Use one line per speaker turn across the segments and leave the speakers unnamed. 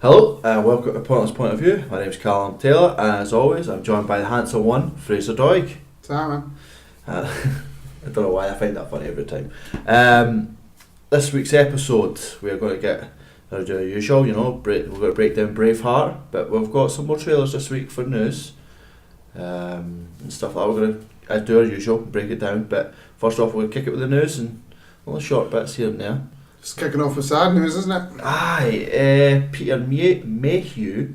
Hello and welcome to Pointless Point of View. My name's Callum Taylor and as always I'm joined by the handsome one, Fraser Doig.
Simon.
I don't know why I find that funny every time. This week's episode we're going to do the usual, we're going to break down Braveheart, but we've got some more trailers this week for news and stuff like that. We're going to do our usual, break it down, but first off we'll kick it with the news and all the short bits here and there.
Just kicking off with sad news, isn't it?
Aye, Peter Mayhew,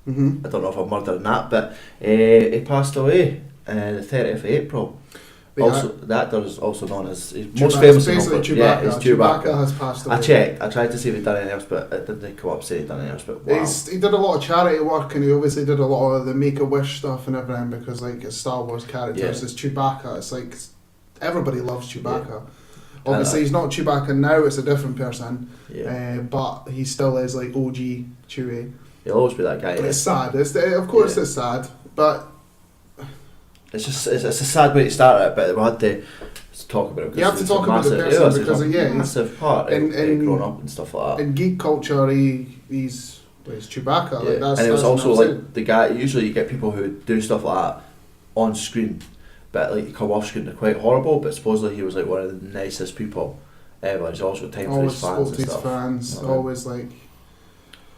I don't know if I'm murdering that, but he passed away the 30th of April. The actor is also known as, most famous
basically Chewbacca.
It's Chewbacca
Has passed away.
I checked, I tried to see if he'd done anything else, but it didn't come up saying he'd done anything else, but wow.
He did a lot of charity work and he obviously did a lot of the Make-A-Wish stuff and everything because like it's Star Wars characters, it's Chewbacca, it's like everybody loves Chewbacca. Yeah. Obviously he's not Chewbacca now, it's a different person, but he still is like OG Chewie.
He'll always be that guy.
But it's sad, it's sad, but
it's a sad way to start it, but we had to talk about it.
You have to talk about the person because he's a
massive part in growing up and stuff like that.
In geek culture, he's Chewbacca.
Yeah.
Like that's,
and it was also
like
like the guy. Usually, you get people who do stuff like that on screen, but like come off screen they're quite horrible. But supposedly he was like one of the nicest people ever. He's also got time for his fans and stuff.
Always like.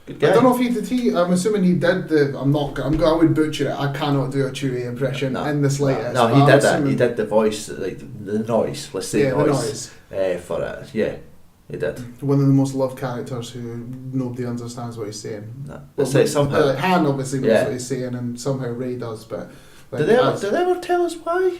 I
don't know if he did. I'm assuming he did the. I would butcher it. I cannot do a Chewie impression in the slightest.
No, he did that. He did the voice, like the noise. Let's say noise. For it. Yeah, he did.
One of the most loved characters who nobody understands what he's saying.
Somehow.
Han obviously knows what he's saying, and somehow Rey does. But
like, did they ever tell us why?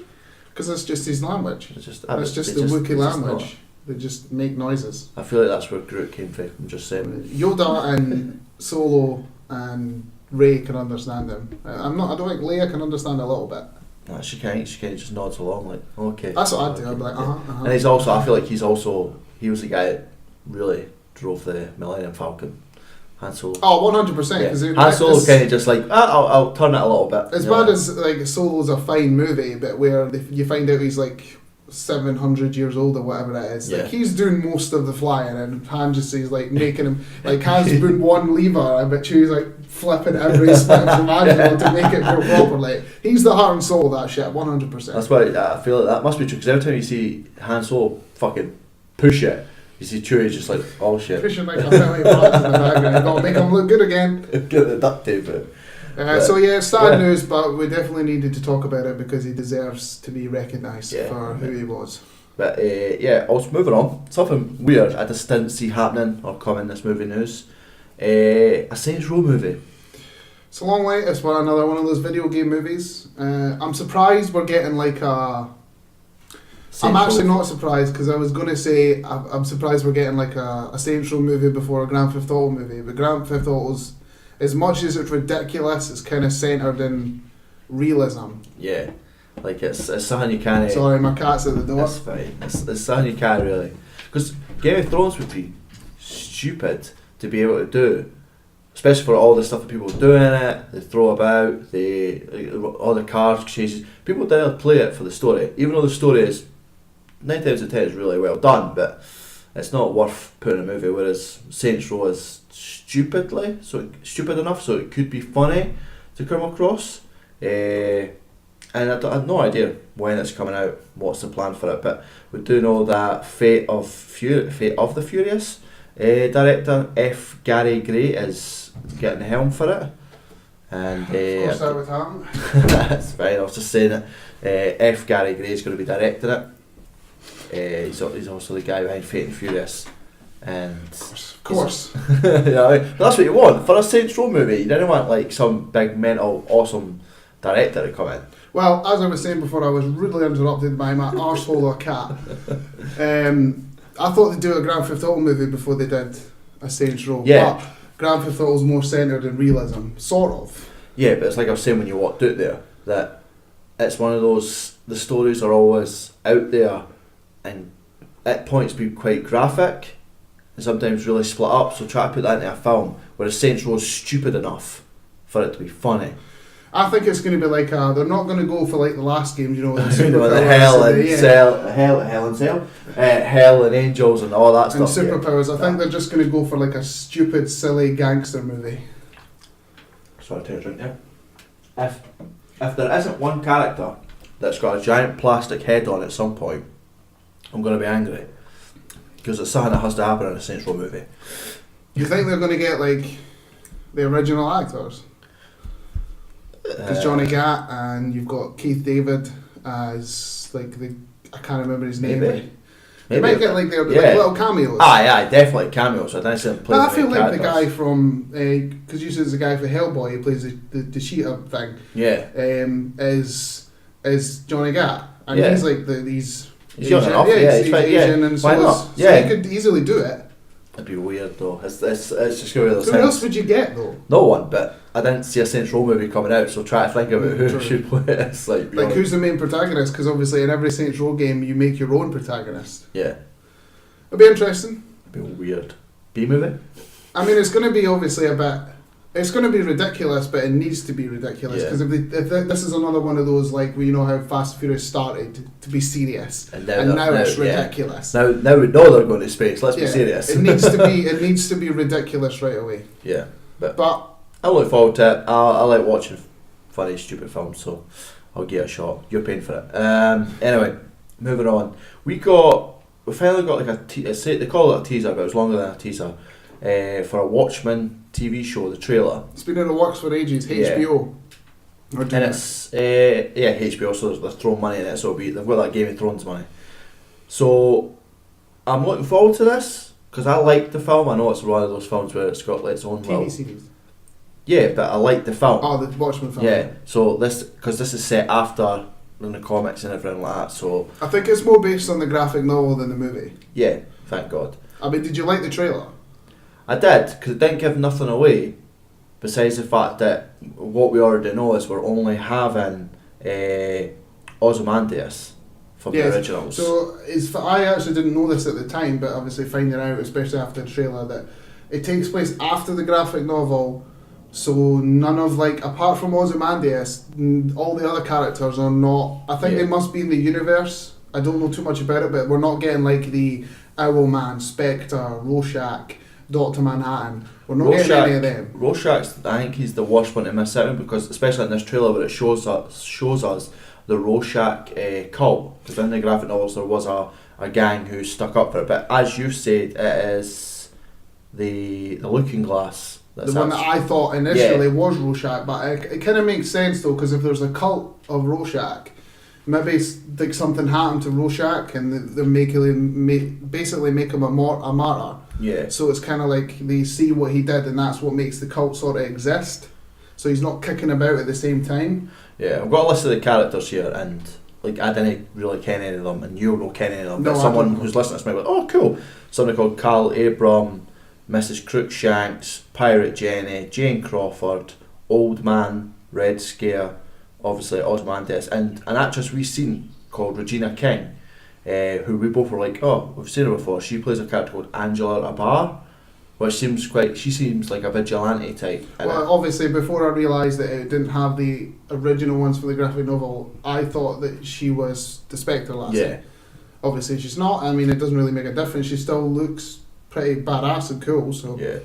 Because it's just his language. It's just the Wookiee language. They just make noises.
I feel like that's where Groot came from. I'm just saying.
Yoda and Solo and Rey can understand him. I don't think Leia can understand a little bit.
No, she can't. She can't. Just nods along like, okay.
That's what I'd do. I'd be like,
And he's also. I feel like he was the guy that really drove the Millennium Falcon. Han Solo.
Oh, 100%.
Han Solo kind of just like, I'll turn it a little bit.
As bad as like Solo's a fine movie, but where you find out he's like 700 years old or whatever it is. Like he's doing most of the flying and Han just is like making him like Han's put one lever but she's like flipping every switch imaginable to make it go properly. He's the heart and soul of that shit, 100%.
That's why I feel like that must be true because every time you see Han Solo fucking push it, you see Chewie just like, oh shit.
Pushing like a million bucks in the background. Gotta make him look good again.
Get the duct tape out.
Sad news, but we definitely needed to talk about it because he deserves to be recognised for who he was.
But also moving on, something weird I just didn't see happening or come in this movie news. A Saints Row movie.
It's a long way. It's another one of those video game movies. I'm surprised we're getting like a... I'm actually not surprised because I was going to say I'm surprised we're getting like a Saints Row movie before a Grand Theft Auto movie, but Grand Theft Auto's, as much as it's ridiculous, it's kind of centred in realism.
Yeah, like it's something you can't...
Sorry, my cat's at the door.
That's fine. It's something you can't really... Because Game of Thrones would be stupid to be able to do, especially for all the stuff that people do in it, they throw about, all the car chases. People didn't play it for the story, even though the story is 9 times out of 10 is really well done, but it's not worth putting in a movie, whereas Saints Row is stupid enough so it could be funny to come across, and I have no idea when it's coming out, what's the plan for it, but we do know that Fate of the Furious director F. Gary Gray is getting the helm for it, and
of course that would happen.
That's fine, I was just saying it. F. Gary Gray is going to be directing it. He's also the guy behind Fate and Furious, and
of course.
But that's what you want for a Saints Row movie. You didn't want like some big mental awesome director to come in.
Well, as I was saying before, I was rudely interrupted by my arsehole of cat. I thought they'd do a Grand Theft Auto movie before they did a Saints Row. But Grand Theft Auto's more centred in realism, sort of.
Yeah, but it's like I was saying when you walked out there, that it's one of those, the stories are always out there and at points be quite graphic and sometimes really split up, so try to put that into a film, whereas Saints Row is stupid enough for it to be funny.
I think it's going to be like they're not going to go for like the last game, you know, the
Hell and Angels and all that
and
stuff.
superpowers. I think they're just going to go for like a stupid, silly gangster movie.
Sorry, take a drink there. If there isn't one character that's got a giant plastic head on at some point, I'm going to be angry. Because it's something that has to happen in a Saints Row movie.
You think they're going to get like the original actors? Because Johnny Gat and you've got Keith David as like I can't remember his name.
Maybe.
They might get like their like little cameos.
Aye, definitely cameos. I don't
but I feel like the guy from because you said the guy for Hellboy who plays the cheetah thing.
Yeah.
Is Johnny Gat and he's like he's
young enough.
He's Asian and so he could easily do it.
It'd be weird though. It's just going to be
who else would you get though?
No one, but I didn't see a Saints Row movie coming out, so try to think about who should play it. It's like
who's the main protagonist? Because obviously in every Saints Row game you make your own protagonist.
Yeah.
It'd be interesting.
It'd be weird. B-movie?
I mean, it's going to be obviously a bit... It's going to be ridiculous, but it needs to be ridiculous. Because if this is another one of those, like, you know how Fast and Furious started to be serious. And now it's ridiculous.
Now we know they're going to space. Let's be serious.
It needs to be ridiculous right away.
Yeah. But I look forward to it. I like watching funny, stupid films, so I'll give it a shot. You're paying for it. Anyway, moving on. We finally got like they call it a teaser, but it was longer than a teaser, for a Watchmen TV show, the trailer.
It's been in the works for ages, HBO.
And it's, HBO, so they're throwing money in it, so they've got that Game of Thrones money. So, I'm looking forward to this, because I like the film. I know it's one of those films where it's got like, its own
TV series.
Yeah, but I like the film.
Oh, the Watchmen film.
Yeah, so because this is set after in the comics and everything like that, so...
I think it's more based on the graphic novel than the movie.
Yeah, thank God.
I mean, did you like the trailer?
I did, because it didn't give nothing away, besides the fact that what we already know is we're only having Ozymandias from the originals.
So, I actually didn't know this at the time, but obviously finding out, especially after the trailer, that it takes place after the graphic novel. So none of apart from Ozymandias, all the other characters are not. I think they must be in the universe. I don't know too much about it, but we're not getting the Owlman, Spectre, Rorschach, Dr. Manhattan. We're not getting any of them.
Rorschach's, I think he's the worst one to miss out on, because especially in this trailer where it shows us the Rorschach cult, because in the graphic novels there was a gang who stuck up for it. But as you said, it is the Looking Glass.
The one that I thought initially was Rorschach, but it kind of makes sense though, because if there's a cult of Rorschach, maybe it's like something happened to Rorschach and they're basically make him a martyr.
Yeah.
So it's kind of like they see what he did and that's what makes the cult sort of exist. So he's not kicking about at the same time.
Yeah, I've got a list of the characters here, and I didn't really ken any of them, and you don't ken any of them.
No,
but someone who's listening to this might be like, oh cool. Somebody called Carl Abram, Mrs. Crookshanks, Pirate Jenny, Jane Crawford, Old Man, Red Scare, obviously Ozymandias, and an actress we've seen called Regina King, who we both were like, oh, we've seen her before. She plays a character called Angela Abar, which she seems like a vigilante type.
Well, obviously, before I realised that it didn't have the original ones for the graphic novel, I thought that she was the Spectre lassie. Yeah. Obviously, she's not. I mean, it doesn't really make a difference. She still looks pretty badass and cool. So
yeah.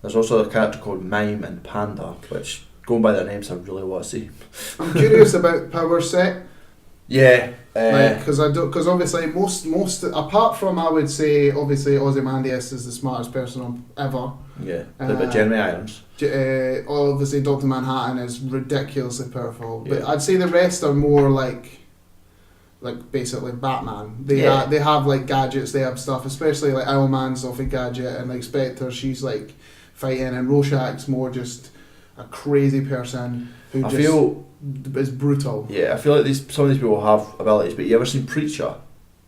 There's also a character called Mime and Panda, which, going by their names, I really want to see.
I'm curious about power set.
Yeah.
Because obviously most apart from, I would say, obviously Ozymandias is the smartest person ever.
Yeah. But Jeremy Irons.
Obviously Dr. Manhattan is ridiculously powerful. But I'd say the rest are more like basically Batman. They have gadgets, they have stuff, especially Owlman's off a gadget, and Spectre, she's fighting, and Rorschach's more just a crazy person who is brutal.
Yeah, I feel like some of these people have abilities, but you ever seen Preacher?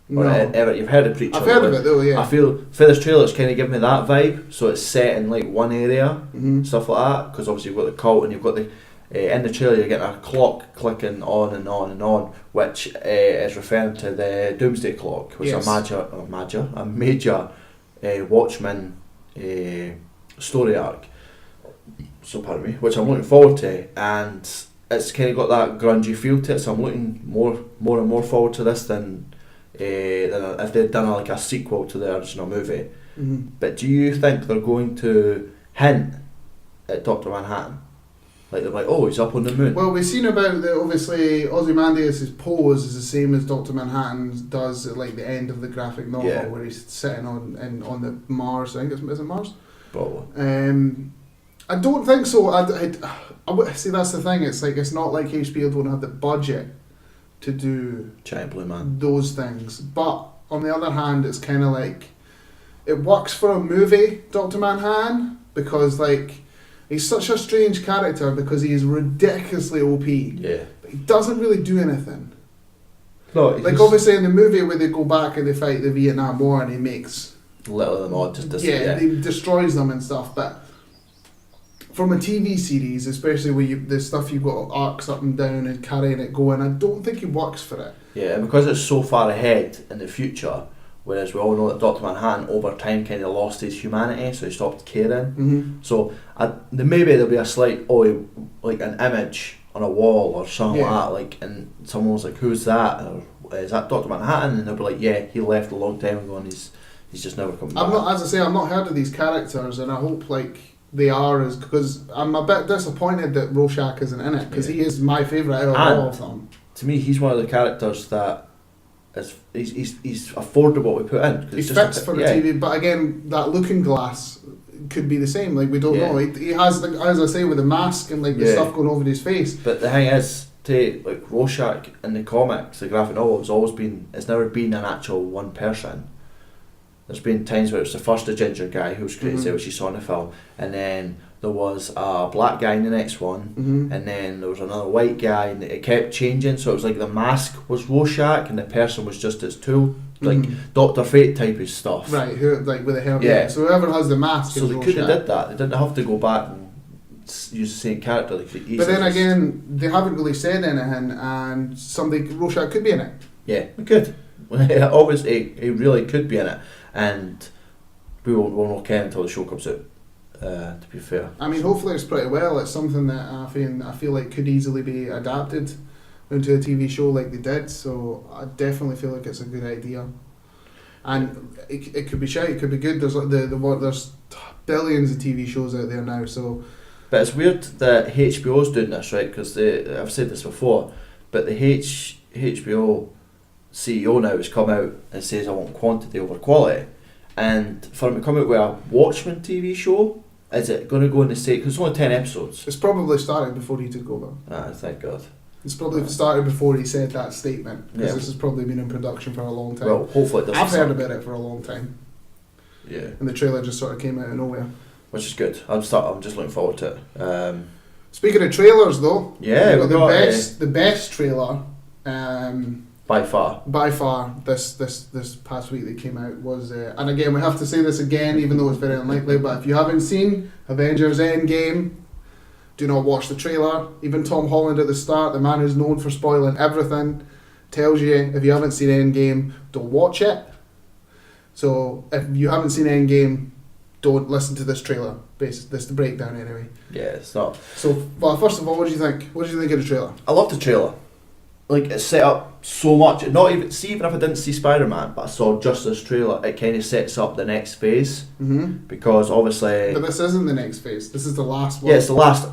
No.
You've heard of Preacher?
I've heard of it though, yeah.
I feel for this trailer it's kind of giving me that vibe, so it's set in one area, stuff like that, because obviously you've got the cult and you've got the in the trailer you're getting a clock clicking on and on and on, which is referring to the Doomsday Clock, which is a major Watchmen story arc. So pardon me, which I'm looking forward to, and it's kind of got that grungy feel to it, so I'm looking more and more forward to this than if they'd done like a sequel to the original movie.
Mm-hmm.
But do you think they're going to hint at Dr. Manhattan? Like they're like, oh, he's up on the moon.
Well, we've seen about the obviously Ozymandias' pose is the same as Dr. Manhattan does at like the end of the graphic novel, where he's sitting on the Mars. I think is it Mars?
Probably.
I don't think so. I see, that's the thing. It's like it's not like HBO don't have the budget to do
Giant Blue Man.
those things. But on the other hand, it's kind of like it works for a movie, Dr. Manhattan, because like he's such a strange character because he is ridiculously OP.
Yeah.
But he doesn't really do anything.
No,
like obviously in the movie where they go back and they fight the Vietnam War and he makes
little of them all just
he destroys them and stuff, but from a TV series, especially where the stuff you've got arcs up and down and carrying it going, I don't think he works for it.
Yeah, and because it's so far ahead in the future, whereas we all know that Dr. Manhattan over time kind of lost his humanity, so he stopped caring.
Mm-hmm.
So maybe there'll be a slight, like an image on a wall or something like that, like, and someone was like, who's that? Or is that Dr. Manhattan? And they'll be like, yeah, he left a long time ago and he's just never come back.
I've not heard of these characters, and I hope like they are, because I'm a bit disappointed that Rorschach isn't in it, because he is my favourite out of all of them.
To me, he's one of the characters that he's affordable to put in.
He fits for the TV, but again, that Looking Glass could be the same. Like we don't know. He has, like, as I say, with the mask and like the stuff going over his face.
But the thing is, like Rorschach in the comics, the graphic novel, it's never been an actual one person. There's been times where it's the first ginger guy who was crazy, which you saw in the film, and then there was a black guy in the next one, and then there was another white guy, and it kept changing. So it was like the mask was Rorschach, and the person was just its tool, like Dr. Fate type of stuff.
Right, who like with a helmet. Yeah. So whoever has the mask.
So they could have did that. They didn't have to go back and use the same character. Like,
but then again, they haven't really said anything, and Rorschach could be in it.
Yeah, it could. Obviously, he really could be in it, and we won't know Ken until the show comes out. To be fair,
I mean, hopefully it's pretty well. It's something that I feel like could easily be adapted into a TV show like they did. So I definitely feel like it's a good idea, and it could be shite. It could be good. There's there's billions of TV shows out there now. So,
but it's weird that HBO's doing this, right? Because I've said this before, but the HBO CEO now has come out and says I want quantity over quality, and for him to come out with a Watchmen TV show, is it going to go in the state? Because it's only 10 episodes.
It's probably started before he took over.
Thank God.
It's probably started before he said that statement, because this has probably been in production for a long time.
Well, hopefully it doesn't.
I've heard about it for a long time.
Yeah.
And the trailer just sort of came out of nowhere.
Which is good. I'm just looking forward to it.
Speaking of trailers, though,
we got
the best trailer.
By far,
this past week that came out was, and again we have to say this again, even though it's very unlikely, but if you haven't seen Avengers Endgame, do not watch the trailer. Even Tom Holland at the start, the man who's known for spoiling everything, tells you if you haven't seen Endgame, don't watch it. So if you haven't seen Endgame, don't listen to this trailer. This is the breakdown anyway.
Yeah, it's not.
So, well, first of all, what do you think? What did you think of the trailer?
I love the trailer. Like, it's set up so much. Even if I didn't see Spider-Man, but I saw just this trailer, it kind of sets up the next phase. Because obviously,
but this isn't the next phase. This is the last one.
Yeah, it's the last.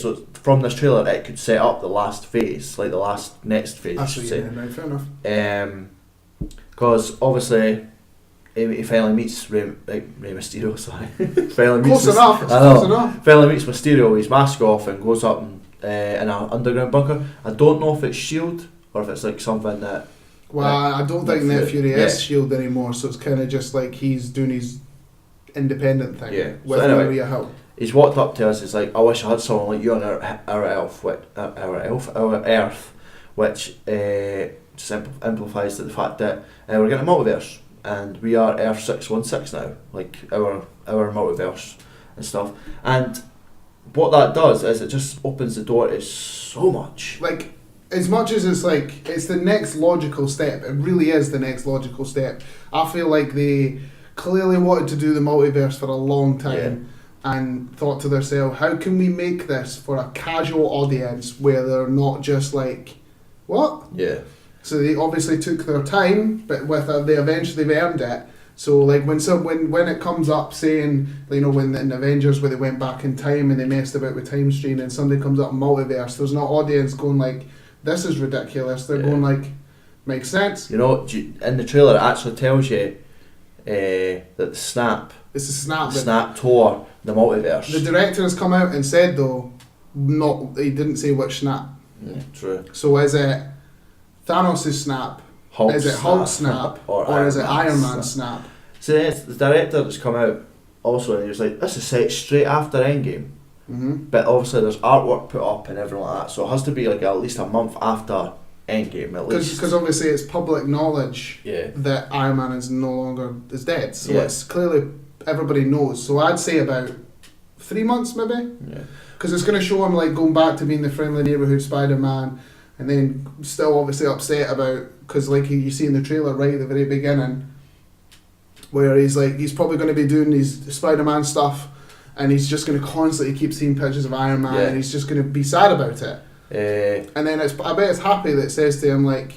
So from this trailer, it could set up the last phase, like the next phase.
Actually, right, fair enough.
Because obviously, he finally meets Rey Mysterio. Sorry,
Close enough.
Finally meets Mysterio. His mask off and goes up and. In an underground bunker. I don't know if it's S.H.I.E.L.D. or if it's like something that...
Well, I don't think Nick Fury is S.H.I.E.L.D. anymore, so it's kind of just like he's doing his independent thing with Maria Hill.
He's walked up to us, he's like, I wish I had someone like you on our Earth, which just amplifies the fact that we're getting a multiverse, and we are Earth 616 now, like our multiverse and stuff. And what that does is it just opens the door to so much.
Like, as much as it's like, it's the next logical step, it really is the next logical step. I feel like they clearly wanted to do the multiverse for a long time, and thought to themselves, how can we make this for a casual audience where they're not just like, what?
Yeah.
So they obviously took their time, but they eventually earned it. So like when it comes up saying, you know, when in Avengers where they went back in time and they messed about with time stream, and somebody comes up multiverse, there's no audience going like, this is ridiculous. They're going like, makes sense.
You know, in the trailer it actually tells you that the snap.
It's a snap.
The snap tore the multiverse.
The director has come out and said though, he didn't say which snap.
Yeah, true.
So is it Thanos' snap? Is it Hulk snap? or is it Iron Man snap?
So the director that's come out also, and he was like, this is set straight after Endgame.
Mm-hmm.
But obviously there's artwork put up and everything like that, so it has to be like at least a month after Endgame at least.
Because obviously it's public knowledge that Iron Man is no longer dead. So it's clearly everybody knows. So I'd say about 3 months maybe.
Yeah.
Because it's going to show him like going back to being the friendly neighborhood Spider-Man, and then still obviously upset about, because like you see in the trailer right at the very beginning, where he's probably going to be doing his Spider-Man stuff, and he's just going to constantly keep seeing pictures of Iron Man, and he's just going to be sad about it. And then I bet it's Happy that says to him like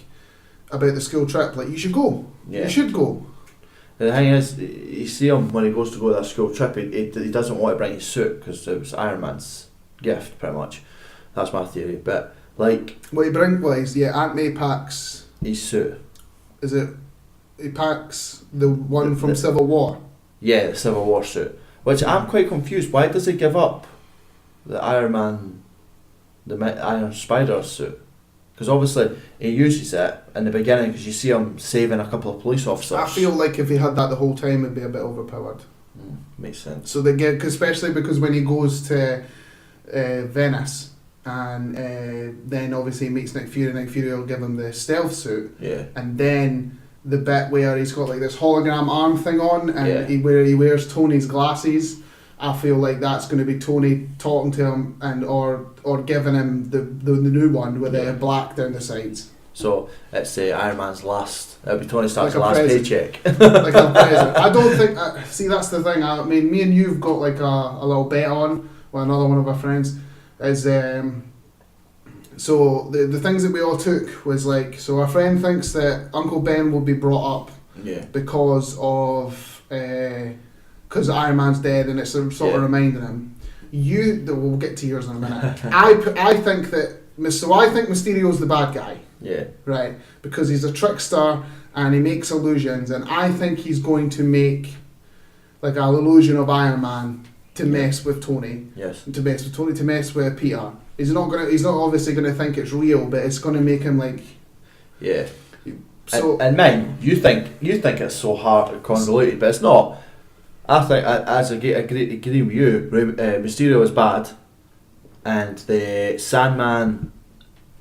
about the school trip, like, you should go. You should go.
And the thing is, you see him when he goes to go to that school trip, he doesn't want to bring his suit because it was Iron Man's gift, pretty much. That's my theory. But like,
Aunt May packs
his suit.
Is it? He packs the one from Civil War.
Yeah, the Civil War suit. Which I'm quite confused. Why does he give up the Iron Man, the Iron Spider suit? Because obviously he uses it in the beginning because you see him saving a couple of police officers.
I feel like if he had that the whole time, it'd be a bit overpowered.
Makes sense.
So they get, especially because when he goes to Venice, and then obviously he meets Nick Fury. Nick Fury will give him the stealth suit.
Yeah.
And then the bit where he's got like this hologram arm thing on, and he wears Tony's glasses. I feel like that's going to be Tony talking to him, and or giving him the new one with the black down the sides.
So it's Iron Man's last. It'll be Tony Stark's
like
last paycheck.
Like a present. I don't think. See, that's the thing. I mean, me and you've got like a little bet on with another one of our friends. Is so the things that we all took was like, so our friend thinks that Uncle Ben will be brought up because of because Iron Man's dead, and it's sort of reminding him. We'll get to yours in a minute. I think that I think Mysterio's the bad guy.
Yeah. Right.
Because he's a trickster and he makes illusions, and I think he's going to make like an illusion of Iron Man to mess with Tony.
Yes.
To mess with Peter. He's not obviously gonna think it's real, but it's gonna make him like.
Yeah. So and mine, you think it's so hard and convoluted, but it's not. I think I agree with you. Mysterio is bad, and the Sandman,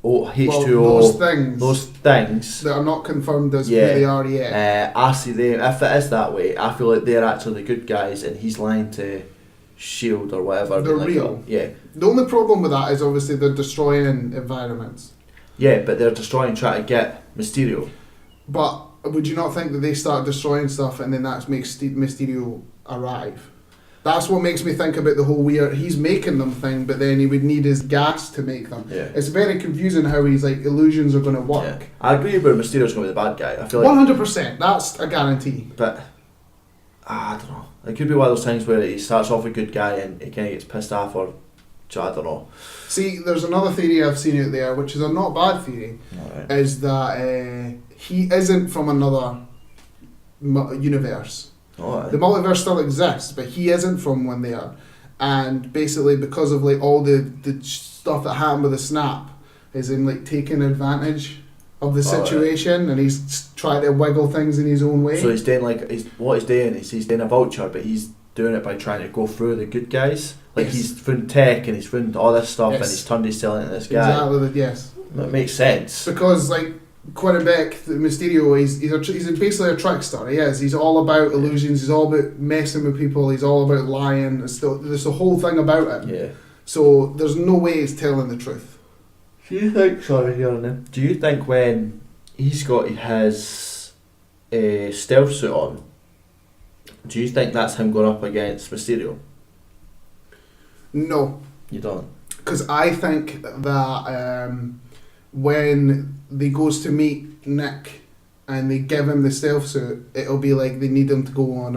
H2O, those things
that are not confirmed as who they are yet.
I see them. If it is that way, I feel like they're actually the good guys, and he's lying to Shield or whatever.
They're real. The only problem with that is obviously they're destroying environments.
Yeah, but they're trying to get Mysterio.
But would you not think that they start destroying stuff and then that makes Mysterio arrive? That's what makes me think about the whole weird, he's making them thing, but then he would need his gas to make them. Yeah. It's very confusing how he's like, illusions are going to work.
Yeah. I agree with Mysterio's going to be the bad guy. I feel
100%, that's a guarantee.
But, I don't know. It could be one of those things where he starts off a good guy and he kind of gets pissed off, or I don't know.
See, there's another theory I've seen out there, which is a not bad theory, is that he isn't from another universe. The multiverse still exists, but he isn't from one there. And basically, because of like all the stuff that happened with the snap, is in like taking advantage of the situation, and he's trying to wiggle things in his own way.
So he's doing he's doing a vulture, but he's doing it by trying to go through the good guys. Like he's found tech and he's found all this stuff, and he's turned his selling to this guy.
Exactly. Yes.
That makes sense.
Because like Quentin Mysterio, he's basically a trickster. He is. He's all about illusions. He's all about messing with people. He's all about lying. There's a whole thing about him. Yeah. So there's no way he's telling the truth.
Do you think when he's got his stealth suit on, do you think that's him going up against Mysterio?
No.
You don't?
Because I think that when they goes to meet Nick and they give him the stealth suit, it'll be like they need him to go on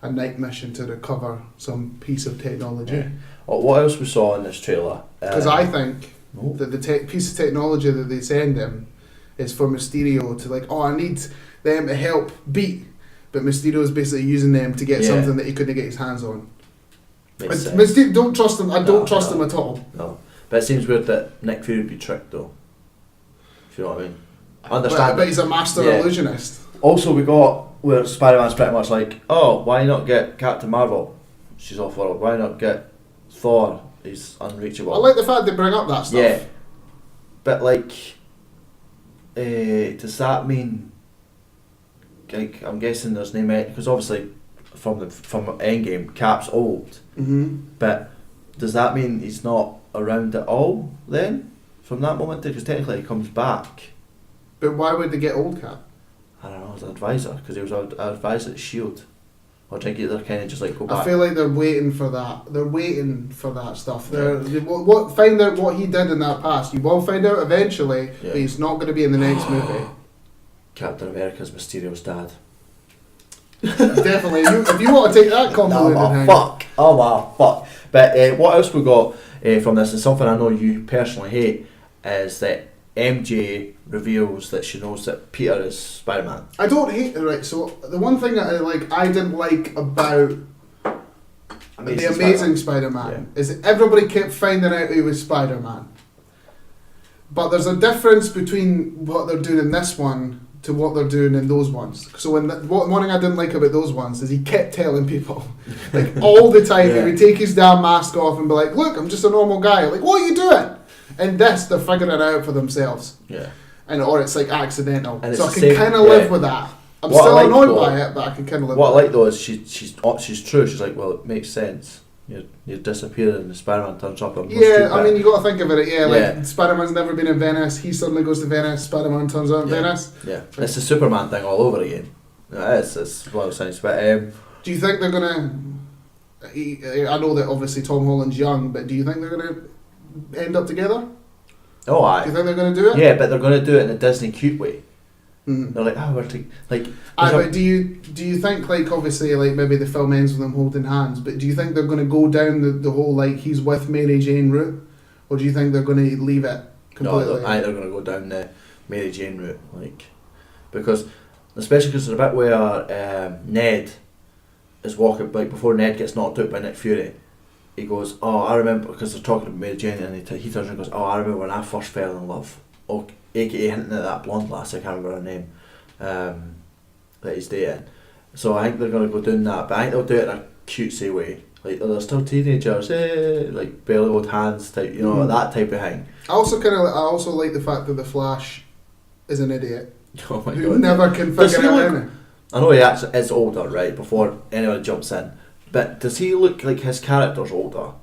a night mission to recover some piece of technology.
Yeah. What else we saw in this trailer?
Because I think that the piece of technology that they send him is for Mysterio to like, I need them to help beat, but Mysterio's basically using them to get something that he couldn't get his hands on. Mysterio, don't trust him. I don't trust him at all.
No, but it seems weird that Nick Fury would be tricked though. If you know what I mean. I understand.
But he's a master illusionist.
Also, we got where Spider-Man's pretty much like, why not get Captain Marvel? She's off world. Why not get Thor? He's unreachable.
I like the fact they bring up that stuff.
Yeah, but like, does that mean? Like, I'm guessing there's no because obviously from Endgame, Cap's old.
Mm-hmm.
But does that mean he's not around at all then? From that moment, because technically he comes back.
But why would they get old Cap?
I don't know, as an advisor, because he was an advisor at S.H.I.E.L.D. Or do you think they're kind of just like go back?
I feel like they're waiting for that. They're waiting for that stuff. Find out what he did in that past. You will find out eventually, but he's not going to be in the next movie.
Captain America's Mysterio's dad.
Definitely. If you want to take that compliment,
fuck. But what else we got from this, and something I know you personally hate, is that MJ reveals that she knows that Peter is Spider-Man.
I don't hate it, right? So the one thing that I didn't like about the Amazing Spider-Man is that everybody kept finding out he was Spider-Man. But there's a difference between what they're doing in this one to what they're doing in those ones. So one thing I didn't like about those ones is he kept telling people, like all the time, he would take his damn mask off and be like, "Look, I'm just a normal guy." Like, what are you doing? And this, they're figuring it out for themselves.
Yeah.
Or it's like accidental.
And
so I can kind of live with that. I'm still annoyed by it, but I can kind of live with it.
What I like though is she's true. She's like, well, it makes sense. You're disappearing and Spider-Man turns up.
I mean, you got to think of it. Like Spider-Man's never been in Venice. He suddenly goes to Venice. Spider-Man turns up in Venice.
Yeah, it's the Superman thing all over again. It's one of those things. But
do you think they're gonna? I know that obviously Tom Holland's young, but do you think they're gonna end up together?
Oh, aye.
Do you think they're gonna do it?
Yeah, but they're gonna do it in a Disney cute way.
Mm.
They're like, we're like.
But do you think like obviously like maybe the film ends with them holding hands, but do you think they're going to go down the whole like he's with Mary Jane route, or do you think they're going to leave it completely?
No, they're going to go down the Mary Jane route, like, because especially because there's a bit where Ned is walking, like before Ned gets knocked out by Nick Fury, he goes, I remember, because they're talking about Mary Jane, and he turns around and goes, I remember when I first fell in love. AKA hinting at that blonde lass, I can't remember her name, that he's dating. So I think they're going to go down that, but I think they'll do it in a cutesy way. Like, they're still teenagers, like barely hold hands type, that type of thing.
I also like the fact that the Flash is an idiot.
Oh my
who
God.
Never can figure it out.
I know he actually is older, right, before anyone jumps in, but does he look like his character's older?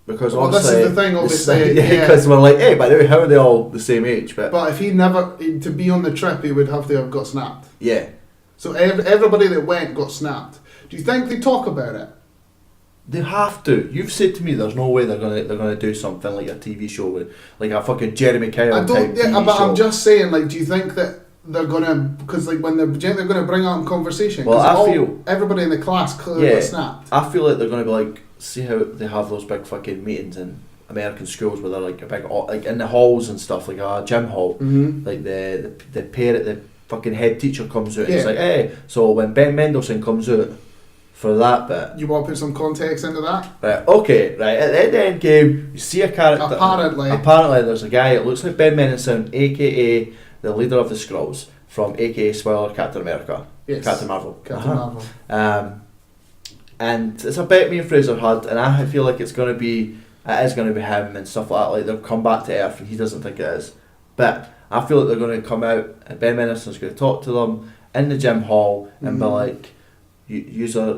Because
this is the thing, obviously.
Because we're like, hey, by the way, how are they all the same age? But
if he never, to be on the trip, he would have to have got snapped.
Yeah.
So everybody that went got snapped. Do you think they talk about it?
They have to. You've said to me there's no way they're gonna do something like a TV show with like a fucking Jeremy Kyle type TV
but
show.
I'm just saying, like, do you think that they're gonna, because like when they're gonna bring up in conversation?
Well, I feel
everybody in the class clearly got snapped.
I feel like they're gonna be like, see how they have those big fucking meetings in American schools where they're like a big, like in the halls and stuff, like a gym hall.
Mm-hmm.
Like the parent, the fucking head teacher comes out and it's like, hey, so when Ben Mendelsohn comes out for that bit,
you want to put some context into that?
Right, okay, right, at the end game, you see a character, apparently there's a guy that looks like Ben Mendelsohn, aka the leader of the Skrulls, from aka spoiler Captain America.
Yes.
Captain Marvel.
Marvel.
And it's a bet me and Fraser had, and I feel like it is going to be him and stuff like that. Like, they'll come back to Earth and he doesn't think it is. But I feel like they're going to come out and Ben Mendelsohn's going to talk to them in the gym hall and be like, use the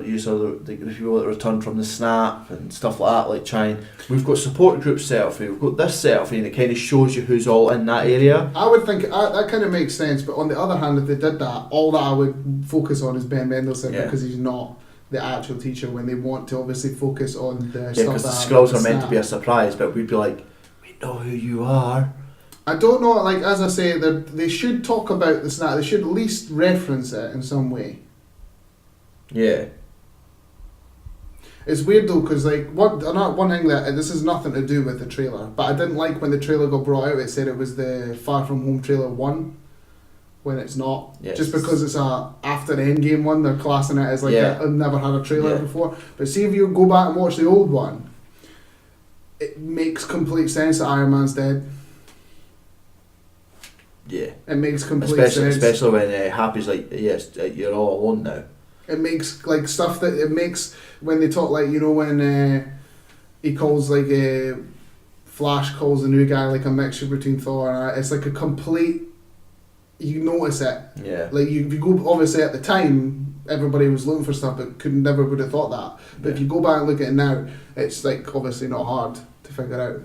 people that return from the snap and stuff like that. Like, we've got support groups set up for you, we've got this set up for you, and it kind of shows you who's all in that area.
I would think that kind of makes sense, but on the other hand, if they did that, all that I would focus on is Ben Mendelsohn because he's not the actual teacher when they want to obviously focus on the
Yeah,
stuff
because the
that
Skrulls are
happens
meant to be a
snap.
surprise, but we'd be like, we know who you are.
I don't know, like, as I say, they should talk about the snap. They should at least reference it in some way.
Yeah.
It's weird though, because like one thing that this has nothing to do with the trailer, but I didn't like when the trailer got brought out. It said it was the Far From Home trailer 1, when it's not.
Yes.
Just because it's a after the Endgame one, they're classing it as like I've never had a trailer before. But see if you go back and watch the old one, it makes complete sense that Iron Man's dead.
Yeah.
It makes complete sense.
Especially when Happy's like, yes, you're all alone now.
It makes like stuff that it makes when they talk, like, you know, when he calls like Flash calls the new guy like a mixture between Thor and it's like a complete, you notice it.
Yeah.
Like if you go, obviously at the time everybody was looking for stuff but never would have thought that. But if you go back and look at it now, it's like obviously not hard to figure out.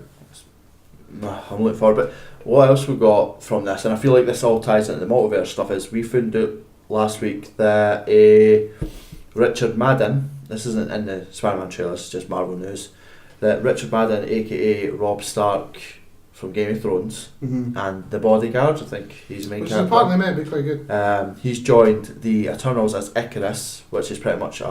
I'm looking forward, but what else we got from this, and I feel like this all ties into the multiverse stuff, is we found out last week that Richard Madden, this isn't in the Spiderman trailer, it's just Marvel news, that Richard Madden, aka Robb Stark from Game of Thrones, and the Bodyguard, I think he's the main character.
Which is apparently meant to be quite good.
He's joined the Eternals as Icarus, which is pretty much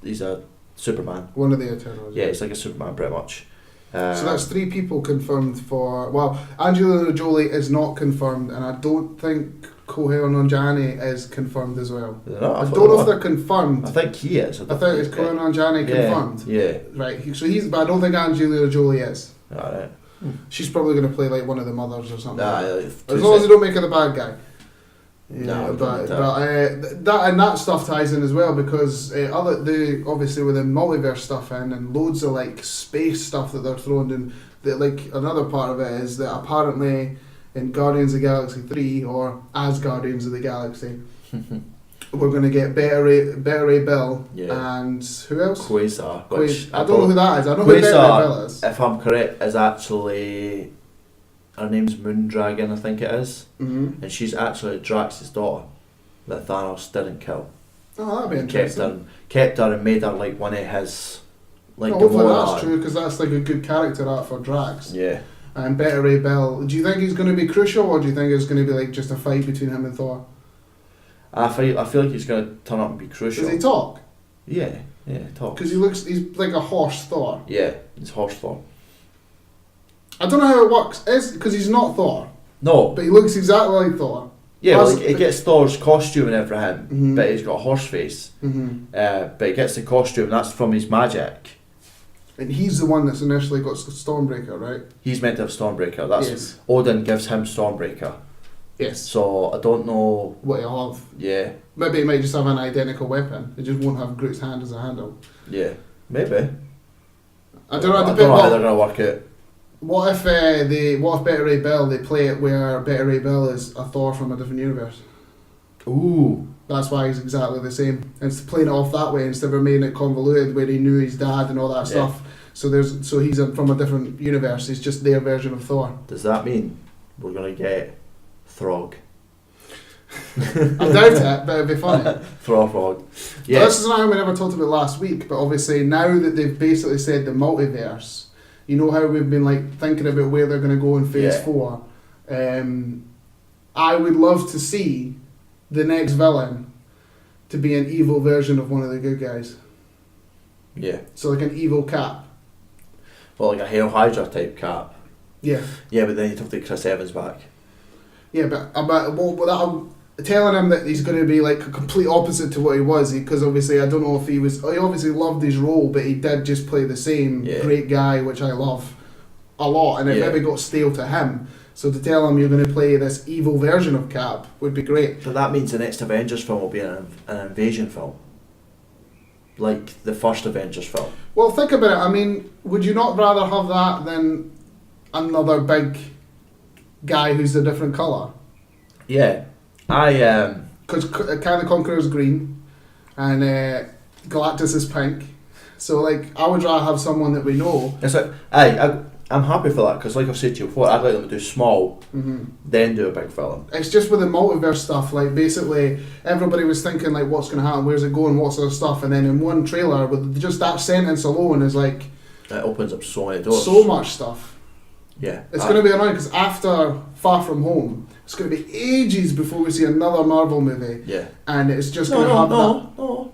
he's a Superman.
One of the Eternals.
Yeah, he's like a Superman pretty much.
So that's 3 people confirmed for... Well, Angelina Jolie is not confirmed, and I don't think Kumail Nanjiani is confirmed as well.
I
don't know if they're confirmed.
I think he is.
I think it's Kumail Nanjiani confirmed.
Yeah.
Right, so he's... But I don't think Angelina Jolie is.
Alright.
She's probably going to play like one of the mothers or something.
As
long as they don't make her the bad guy.
Yeah,
that stuff ties in as well because obviously with the multiverse stuff and loads of like space stuff that they're throwing in. That like another part of it is that apparently in Guardians of the Galaxy 3 or as Guardians of the Galaxy, we're going to get Beta Ray Bill and who else?
Quasar.
I don't know who that is. I know who Beta Ray Bill is.
If I'm correct, is actually. Her name's Moondragon, I think it is. And she's actually Drax's daughter that Thanos didn't kill.
Oh, that'd be interesting.
Kept her and made her like one of his. Like
hopefully that's true because that's like a good character art for Drax.
Yeah.
And Beta Ray Bill, do you think he's going to be crucial or do you think it's going to be like just a fight between him and Thor?
I feel like he's going to turn up and be crucial.
Does he talk?
Yeah, he talks.
Because he's like a horse Thor.
Yeah, he's horse Thor.
I don't know how it works. Because he's not Thor.
No.
But he looks exactly like Thor.
Yeah, well, he gets Thor's costume and everything, but he's got a horse face. But he gets the costume, that's from his magic.
And he's the one that's initially got Stormbreaker, right?
He's meant to have Stormbreaker. That's Odin gives him Stormbreaker.
Yes.
So I don't know
what he'll have.
Yeah.
Maybe he might just have an identical weapon. It just won't have Groot's hand as a handle.
Yeah, maybe.
I don't know.
I don't know how they're gonna work it.
What if Beta Ray Bill, they play it where Beta Ray Bill is a Thor from a different universe?
Ooh.
That's why he's exactly the same. And it's playing it off that way instead of making it convoluted where he knew his dad and all that stuff. So he's from a different universe. He's just their version of Thor.
Does that mean we're gonna get Throg?
I doubt it, but it'd be funny.
Throg.
Yeah. This is something we never talked about last week, but obviously now that they've basically said the multiverse, you know how we've been like thinking about where they're going to go in Phase 4. I would love to see the next villain to be an evil version of one of the good guys.
Yeah.
So like an evil Cap.
Well, like a Hail Hydra type Cap.
Yeah.
Yeah, but then you'd have to take Chris Evans back.
Yeah, but I'm telling him that he's going to be like a complete opposite to what he was, because obviously I don't know if he obviously loved his role, but he did just play the same great guy, which I love a lot, and it maybe got stale to him. So to tell him you're going to play this evil version of Cap would be great.
So that means the next Avengers film will be an invasion film, like the first Avengers film.
Well, think about it. I mean, would you not rather have that than another big guy who's a different colour?
Yeah.
Because Kang the Conqueror's green, and Galactus is pink. So like, I would rather have someone that we know.
It's like, I'm happy for that because, like I've said to you before, I'd like them to do small, then do a big film.
It's just with the multiverse stuff, like basically everybody was thinking like what's going to happen, where's it going, what's other stuff, and then in one trailer with just that sentence alone is like
it opens up so many doors.
So much stuff.
Yeah.
It's going to be annoying because after Far From Home, it's going to be ages before we see another Marvel movie.
Yeah.
And it's just going to have that.
No.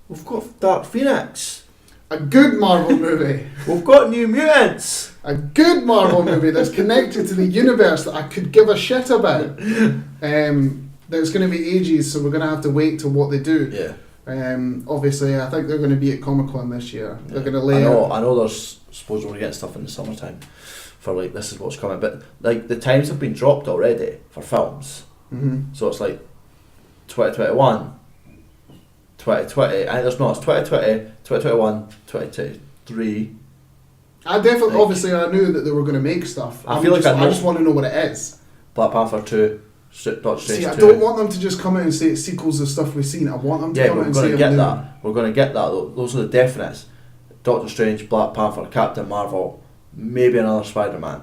We've got Dark Phoenix.
A good Marvel movie.
We've got New Mutants.
A good Marvel movie that's connected to the universe that I could give a shit about. There's going to be ages, so we're going to have to wait till what they do.
Yeah.
Obviously, I think they're going to be at Comic-Con this year.
Yeah.
They're going to lay out.
I know there's supposed we're getting stuff in the summertime for like this is what's coming, but like the times have been dropped already for films. So it's like 2021, 2020, I think there's not, it's 2020, 2021, 2023.
I definitely,
like,
obviously I knew that they were going to make stuff.
I just
want to know what it is.
Black Panther 2, Doctor Strange 2.
See, I don't want them to just come out and say it's sequels of stuff we've seen. I want them to come out and say
we're going to get that though. Those are the definites. Doctor Strange, Black Panther, Captain Marvel, maybe another Spiderman.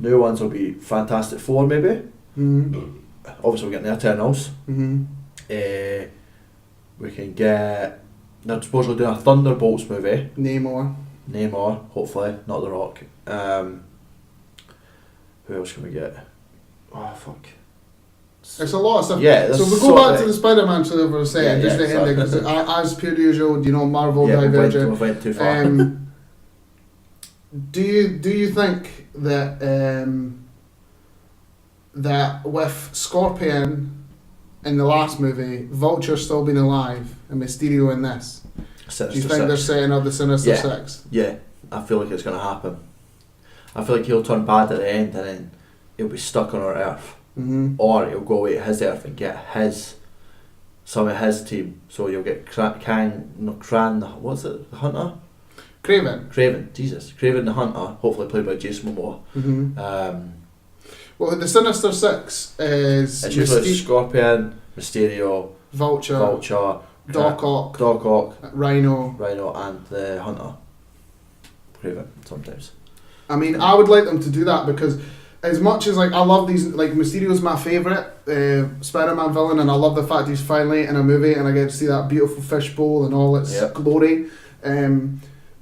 New ones will be Fantastic Four maybe. Obviously we're getting the Eternals. We can get, they're supposedly doing a Thunderbolts movie. Namor, hopefully, not The Rock. Who else can we get? Oh fuck.
There's a lot of stuff.
Yeah,
so we go back to the Spider-Man trailer for a second, just to end there, because as per usual, Marvel divergent.
We went too far.
Do you think that that with Scorpion in the last movie, Vulture still being alive, and Mysterio in this,
Sinister
do you think they're setting up the Sinister Six?
Yeah, I feel like it's going to happen. I feel like he'll turn bad at the end and then he'll be stuck on our Earth. Or he'll go away to his Earth and get some of his team. So you'll get what's it, the Hunter? Craven, Jesus. Craven the Hunter, hopefully played by Jason Momoa.
Well, the Sinister Six is...
It's usually Scorpion, Mysterio,
Vulture, Doc Ock, Rhino,
and the Hunter. Craven, sometimes.
I mean, I would like them to do that because as much as I love these, Mysterio's my favourite Spider-Man villain, and I love the fact he's finally in a movie and I get to see that beautiful fishbowl and all its glory.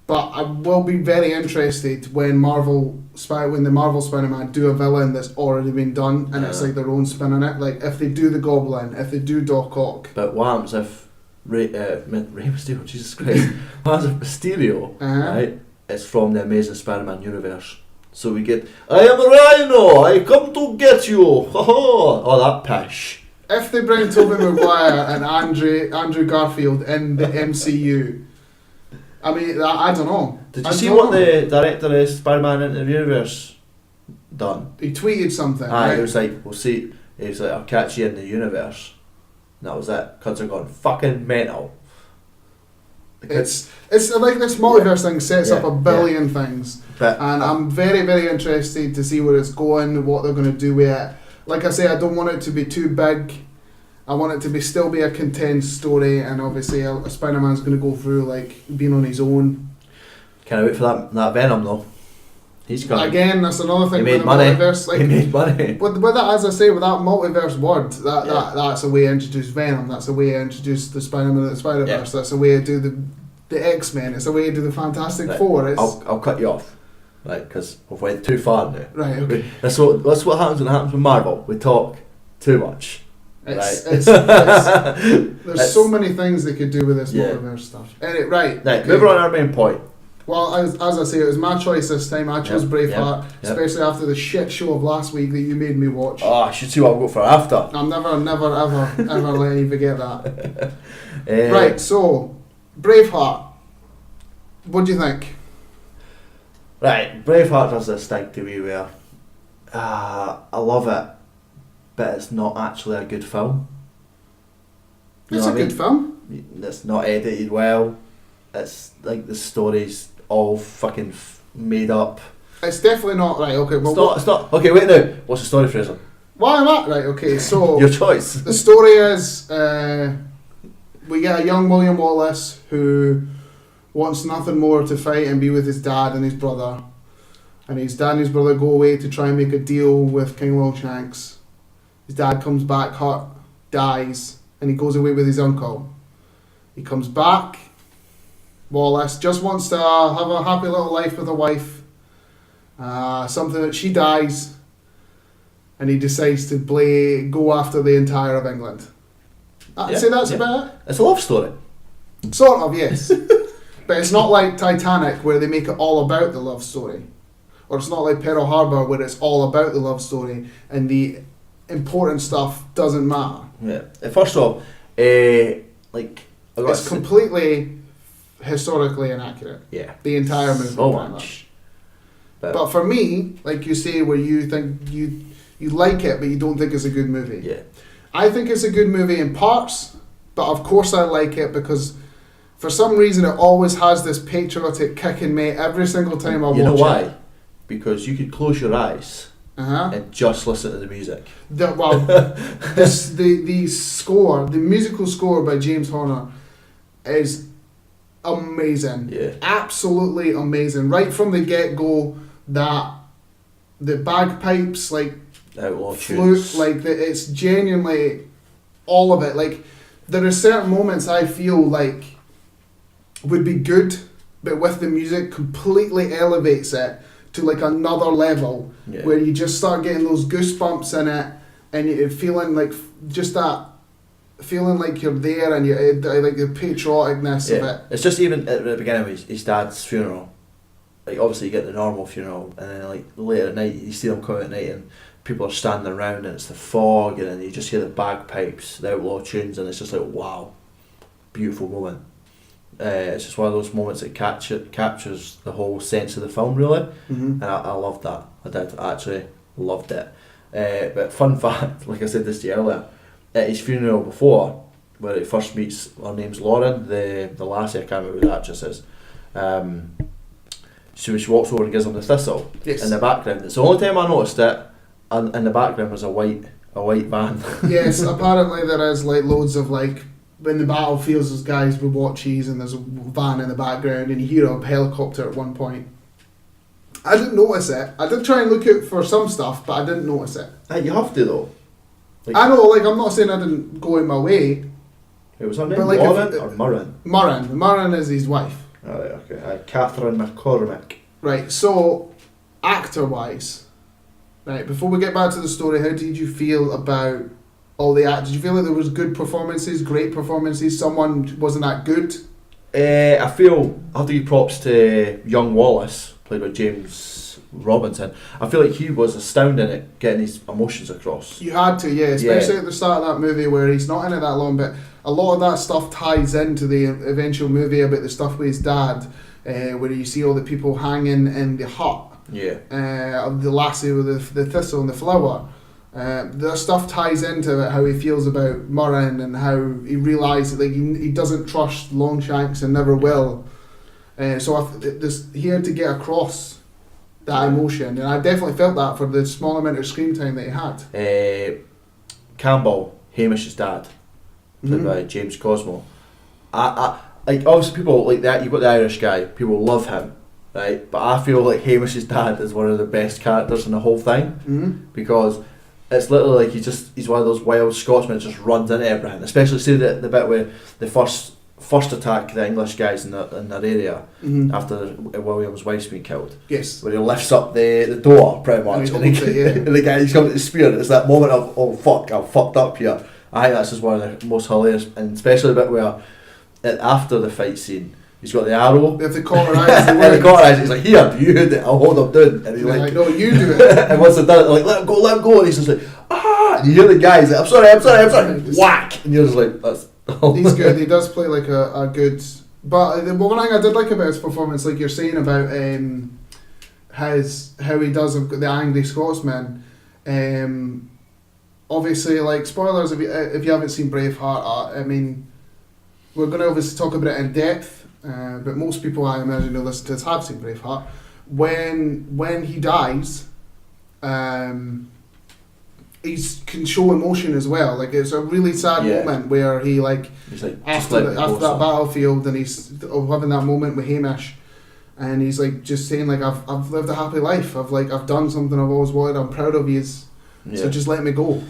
But I will be very interested when the Marvel Spider-Man do a villain that's already been done and it's their own spin on it. Like if they do the Goblin, if they do Doc Ock.
But what happens if Rey Mysterio, Jesus Christ, what happens if Mysterio, right, is from the Amazing Spider-Man universe? So we get, I am Rhino, I come to get you, all that pish.
If they bring Tobey Maguire and Andrew Garfield in the MCU, I mean, I don't know.
Did you see what the director of Spider-Man Into the Universe done?
He tweeted something. Right?
It was like, we'll see. He was like, I'll catch you in the universe. And that was it. Cunts are gone fucking mental.
It's like this multiverse thing sets up a billion things. And I'm very, very interested to see where it's going, what they're going to do with it. Like I say, I don't want it to be too big. I want it to still be a contained story, and obviously a Spider-Man's going to go through being on his own.
Can't wait for that Venom though. He's gone.
Again, that's another thing
with
the multiverse.
He made money.
But with that, as I say, with that multiverse word, that's a way to introduce Venom. That's a way to introduce the Spider-Man and the Spider-Verse. That's a way to do the X-Men. It's a way to do the Fantastic Four.
I'll cut you off, right? Because we've went too far now.
Right. Okay.
That's what happens when it happens with Marvel. We talk too much.
There's so many things they could do with this multiverse stuff. Right.
Moving on our main point.
Well, as I say, it was my choice this time. I chose Braveheart, especially after the shit show of last week that you made me watch.
Oh, I should see what I'll go for after.
I'm never, ever letting you forget that. Right, so, Braveheart. What do you think?
Right, Braveheart does this thing to me where I love it, but it's not actually a good film.
It's a good film.
It's not edited well. It's like the story's all fucking made up.
It's definitely not right. Okay, well,
it's not. Okay, wait now. What's the story, Fraser?
Why am I right? Okay, so
your choice.
The story is we get a young William Wallace who wants nothing more to fight and be with his dad and his brother, and his dad and his brother go away to try and make a deal with King Longshanks. His dad comes back hurt, dies, and he goes away with his uncle. He comes back. Wallace just wants to have a happy little life with a wife. Something that she dies, and he decides to go after the entire of England. I'd say that's about it.
It's a love story.
Sort of, yes. But it's not like Titanic where they make it all about the love story. Or it's not like Pearl Harbor where it's all about the love story and the important stuff doesn't matter.
Yeah. First off,
it's completely historically inaccurate.
Yeah.
The entire movie.
So much.
But for me, like you say, where you think you like it but you don't think it's a good movie.
Yeah.
I think it's a good movie in parts, but of course I like it because for some reason it always has this patriotic kick in me every single time I watch it.
You know why? Because you could close your eyes
and
just listen to the music.
The score, the musical score by James Horner is amazing.
Yeah.
Absolutely amazing. Right from the get-go, that the bagpipes, like,
Outlaw
flute,
tunes.
like, it's genuinely all of it. Like, there are certain moments I feel like would be good, but with the music completely elevates it to like another level, where you just start getting those goosebumps in it, and you're feeling like just that feeling like you're there, and you like the patrioticness of it.
It's just even at the beginning of his dad's funeral, like obviously you get the normal funeral, and then like later at night you see them come at night and people are standing around and it's the fog, and then you just hear the bagpipes, the outlaw tunes, and it's just like, wow, beautiful moment. It's just one of those moments that captures the whole sense of the film, really. And I loved that. I did. I actually loved it. But fun fact, like I said this to you earlier, at his funeral before, where he first meets, her name's Lauren, the lassie, I can't remember who the actress is. So she walks over and gives him the thistle in the background. It's the only time I noticed it, and in the background was a white van.
Yes, apparently there is like loads of like, when the battlefields, there's guys with watches and there's a van in the background and you hear a helicopter at one point. I didn't notice it. I did try and look out for some stuff, but I didn't notice it.
You have to though. Like,
I know, like I'm not saying I didn't go in my way.
It was her name,
like
Lauren or Murren?
Murren is his wife.
Alright, okay. Catherine McCormick.
Right, so actor-wise, right, before we get back to the story, how did you feel about all the actors? Did you feel like there was good performances, great performances? Someone wasn't that good?
I have to give props to young Wallace, played by James Robinson. I feel like he was astounding at getting his emotions across.
You had to, yeah, especially at the start of that movie where he's not in it that long, but a lot of that stuff ties into the eventual movie about the stuff with his dad, where you see all the people hanging in the hut. Of the lassie with the thistle and the flower. The stuff ties into it, how he feels about Murren and how he realised that like he doesn't trust Longshanks and never will. So he had to get across that emotion, and I definitely felt that for the small amount of screen time that he had.
Campbell, Hamish's dad, played by James Cosmo. I like obviously people like that. You've got the Irish guy, people love him, right? But I feel like Hamish's dad is one of the best characters in the whole thing because it's literally like he's one of those wild Scotsmen that just runs into everything. Especially see the bit where the first attack the English guys in that area after William's wife's been killed.
Yes.
Where he lifts up the door pretty much, and the guy's coming to the spear. And it's that moment of, oh fuck, I'm fucked up here. I think that's just one of the most hilarious, and especially the bit where after the fight scene, he's got the arrow.
They have to cauterise
the cauterise. He's like, here, you hit it, I'll hold him down. And he's like,
no, you do it.
And once they're done, like, let him go. And he's just like, ah. And you hear the guy, he's like, I'm sorry. Whack. And you're just like, that's.
He's good. He does play like a good. But the one thing I did like about his performance, like you're saying about how he does the angry Scotsman. Obviously, like spoilers if you haven't seen Braveheart. I mean, we're going to obviously talk about it in depth, but most people I imagine who listen to this have seen Braveheart. When he dies, he can show emotion as well. Like it's a really sad moment where he's like after that battlefield and he's having that moment with Hamish, and he's like just saying like I've lived a happy life. I've done something I've always wanted. I'm proud of you. So just let me go.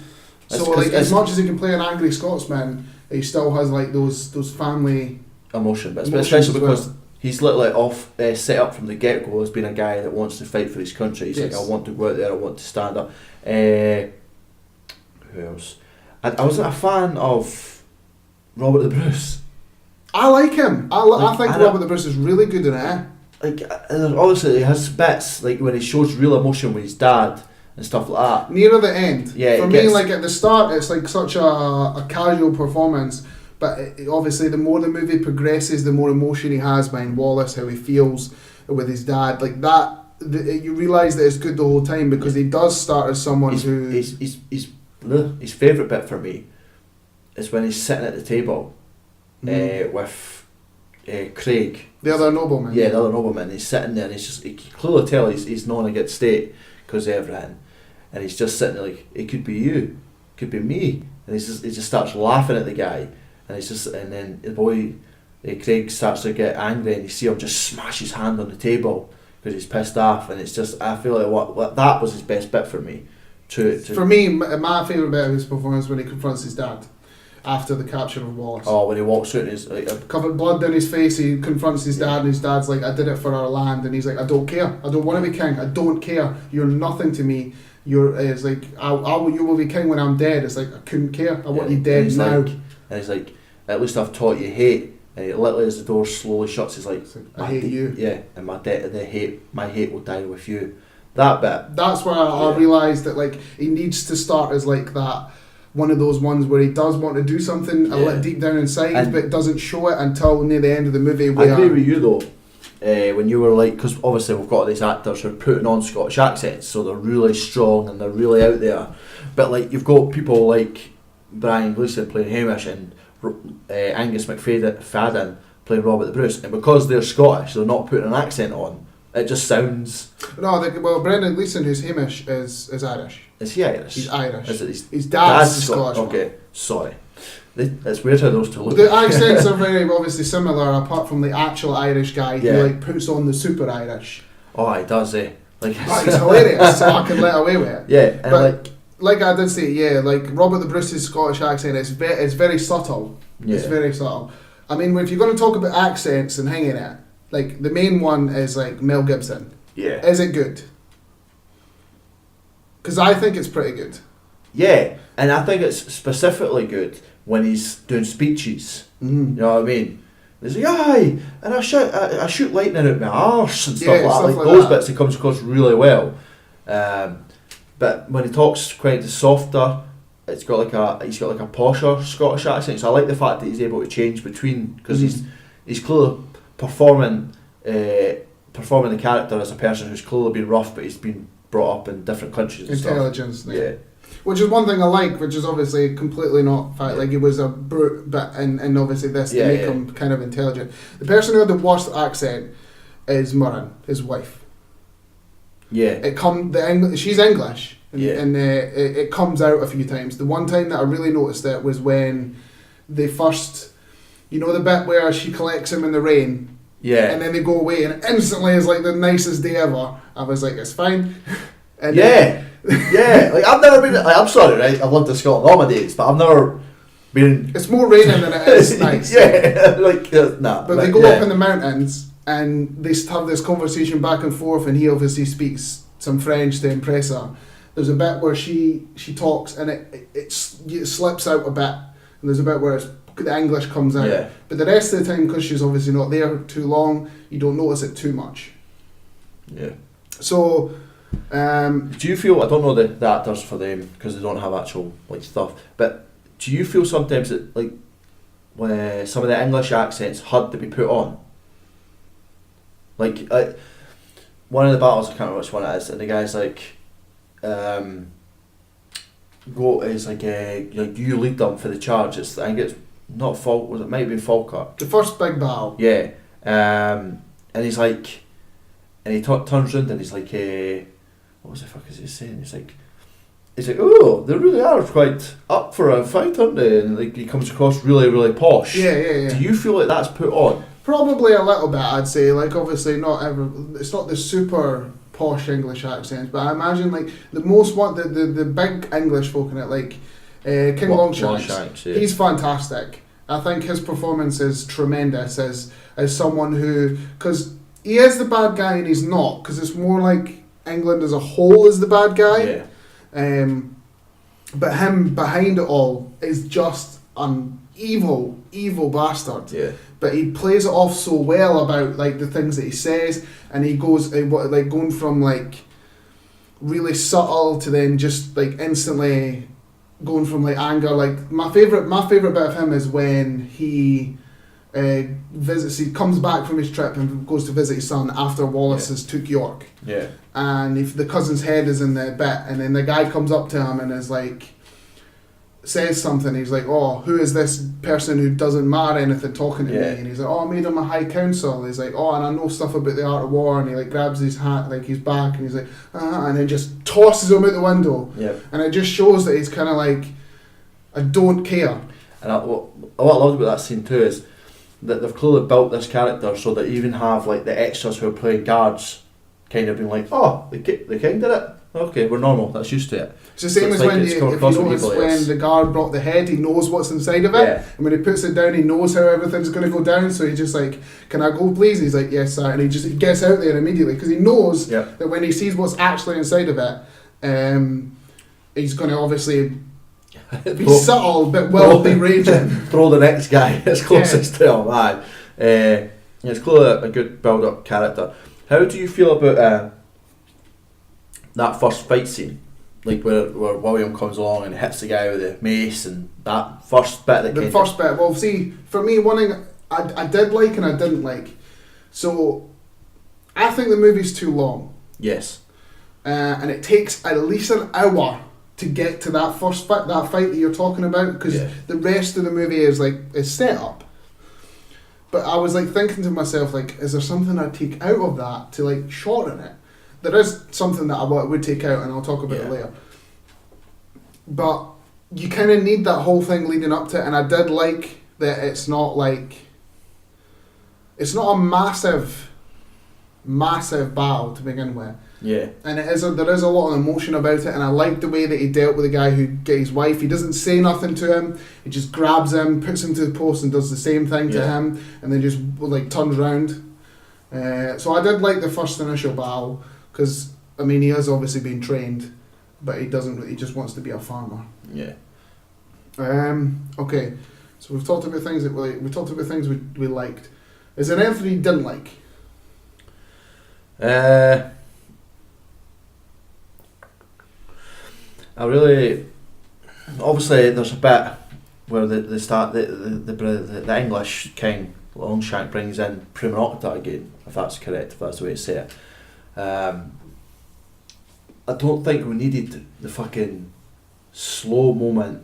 So like as much as he can play an angry Scotsman, he still has like those family
emotion, but especially because he's literally set up from the get go as being a guy that wants to fight for his country. He's like, I want to go out there, I want to stand up. Who else? I wasn't a fan of Robert the Bruce.
I like him. I think Robert the Bruce is really good in it.
Like, obviously he has bits like when he shows real emotion with his dad and stuff like that.
Nearer the end.
Yeah.
For me, like at the start, it's like such a casual performance. But obviously, the more the movie progresses, the more emotion he has behind Wallace, how he feels with his dad, like that. You realise that it's good the whole time because he does start as someone who.
His favourite bit for me is when he's sitting at the table with Craig.
The other nobleman.
Yeah, the other nobleman. He's sitting there and you can clearly tell he's not in a good state because of everything. And he's just sitting there like, it could be you, it could be me. And he just starts laughing at the guy. And then the boy, Craig, starts to get angry and you see him just smash his hand on the table because he's pissed off. And it's just, I feel like that was his best bit for me. For
me, my favourite bit of his performance when he confronts his dad after the capture of Wallace.
Oh, when he walks out and he's like...
covered blood down his face, he confronts his dad and his dad's like, I did it for our land. And he's like, I don't care. I don't want to be king. I don't care. You're nothing to me. It's like, you will be king when I'm dead. It's like, I couldn't care. I want you dead now.
And he's like, at least I've taught you hate. And he literally, as the door slowly shuts, he's like,
I hate you.
Yeah, and my hate will die with you. That bit.
That's where I realised that like he needs to start as like that one of those ones where he does want to do something a little deep down inside, but doesn't show it until near the end of the movie.
I agree with you though. When you were like, because obviously we've got these actors who are putting on Scottish accents, so they're really strong and they're really out there. But like you've got people like Brian Gleeson playing Hamish and Angus McFadden playing Robert the Bruce, and because they're Scottish, they're not putting an accent on. It just sounds.
No, Brendan Gleeson, who's Hamish, is Irish.
Is he Irish?
He's Irish.
His
dad's Scottish.
Okay, sorry. It's weird how those two look.
The accents are very obviously similar, apart from the actual Irish guy who like puts on the super Irish.
Oh, he does, eh? Like
he's hilarious, so I can let away with it.
Yeah, and
but like I did say, like Robert the Bruce's Scottish accent, it's very subtle. Yeah. It's very subtle. I mean, if you're going to talk about accents and hanging it, like the main one is like Mel Gibson.
Yeah.
Is it good? Because I think it's pretty good.
Yeah, and I think it's specifically good when he's doing speeches. Mm-hmm. You know what I mean? He's like, aye, and I shoot lightning out my arse and stuff like that. Like those bits, he comes across really well. But when he talks quite softer, he's got like a posher Scottish accent. So I like the fact that he's able to change between, because he's clearly performing the character as a person who's clearly been rough, but he's been brought up in different countries and
intelligence
stuff. Yeah.
Which is one thing I like, which is obviously completely not fact. Like he was a brute, but and obviously this to make him kind of intelligent. The person who had the worst accent is Murren, his wife.
Yeah.
She's English, and it comes out a few times. The one time that I really noticed it was when they first, you know, the bit where she collects him in the rain.
Yeah.
And then they go away, and instantly is like the nicest day ever. I was like, it's fine. And
yeah, like I've never been. Like, I'm sorry, right? I've lived in Scotland all my days, but I've never been.
It's more raining than it is nice.
Nah.
But they go up in the mountains and they have this conversation back and forth, and he obviously speaks some French to impress her. There's a bit where she talks and it slips out a bit, and there's a bit where the English comes out.
Yeah.
But the rest of the time, because she's obviously not there too long, you don't notice it too much.
Yeah.
So.
Do you feel, I don't know the actors for them because they don't have actual like stuff, but do you feel sometimes that like when some of the English accents had to be put on? Like one of the battles, I can't remember which one it is, and the guy's like you lead them for the charge. I think it's not Falk, it might have been Falkirk.
The first big battle.
Yeah. And he's like, and he turns around and he's like, what was the fuck is he saying? He's like, oh, they really are quite up for a fight, aren't they? And like he comes across really, really posh.
Yeah.
Do you feel like that's put on?
Probably a little bit, I'd say. Like, obviously, it's not the super posh English accents, but I imagine like the big English folk in it, like King Longshanks.
Yeah.
He's fantastic. I think his performance is tremendous as someone who, because he is the bad guy and he's not, because it's more like England as a whole is the bad guy.
Yeah.
But him behind it all is just an evil bastard.
Yeah.
But he plays it off so well about like the things that he says, and he goes like going from like really subtle to then just like instantly going from like anger. Like my favorite bit of him is when he he comes back from his trip and goes to visit his son after Wallace has took York.
Yeah.
And if the cousin's head is in the bit, and then the guy comes up to him and is like, says something, he's like, oh, who is this person who doesn't matter anything talking to me? And he's like, oh, I made him a high council. He's like, oh, and I know stuff about the art of war, and he like grabs his hat, like his back, and he's like, and then just tosses him out the window. And it just shows that he's kind of like, I don't care.
And what I loved about that scene too is that they've clearly built this character so that even have like the extras who are playing guards kind of being like, oh, the king did it. Okay, we're normal. That's used to it.
It's the same as when if you notice when the guard brought the head, he knows what's inside of it.
Yeah.
And when he puts it down, he knows how everything's going to go down. So he's just like, can I go please? He's like, yes sir. And he gets out there immediately because he knows that when he sees what's actually inside of it, he's going to obviously be subtle but will be raging.
Throw the next guy as closest to him. Aye. It's clearly a good build-up character. How do you feel about that first fight scene? Like where William comes along and hits the guy with the mace, and that first bit.
Well, see, for me, one thing I did like and I didn't like. So, I think the movie's too long.
Yes.
And it takes at least an hour to get to that first fight, that you're talking about, because the rest of the movie is set up. But I was like thinking to myself, like, is there something I'd take out of that to like shorten it? There is something that I would take out, and I'll talk about it later. But you kind of need that whole thing leading up to it, and I did like that it's not a massive battle to begin with.
Yeah.
And there is a lot of emotion about it, and I like the way that he dealt with the guy who get his wife. He doesn't say nothing to him. He just grabs him, puts him to the post, and does the same thing to him, and then just like turns around. So I did like the first initial battle. Because, I mean, he has obviously been trained, but he just wants to be a farmer.
Yeah.
Okay, so we've talked about things we liked. Is there anything you didn't like?
Obviously there's a bit where they start the English king Longshank brings in Prima Nocta again, if that's correct, if that's the way to say it. I don't think we needed the fucking slow moment.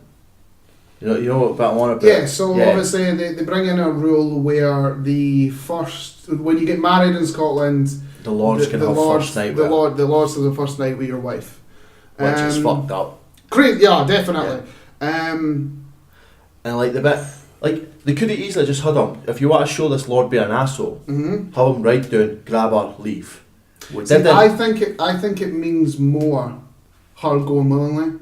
You know what I want about.
Yeah, so obviously they bring in a rule where when you get married in Scotland,
the lords can have first night.
The lords have the first night with your wife,
which is fucked up.
Great, yeah, definitely. Yeah.
And like the bit, like they could have easily just had him. If you want to show this lord being an asshole, have him right down, grab her, leave.
See, I think it means more her going willingly.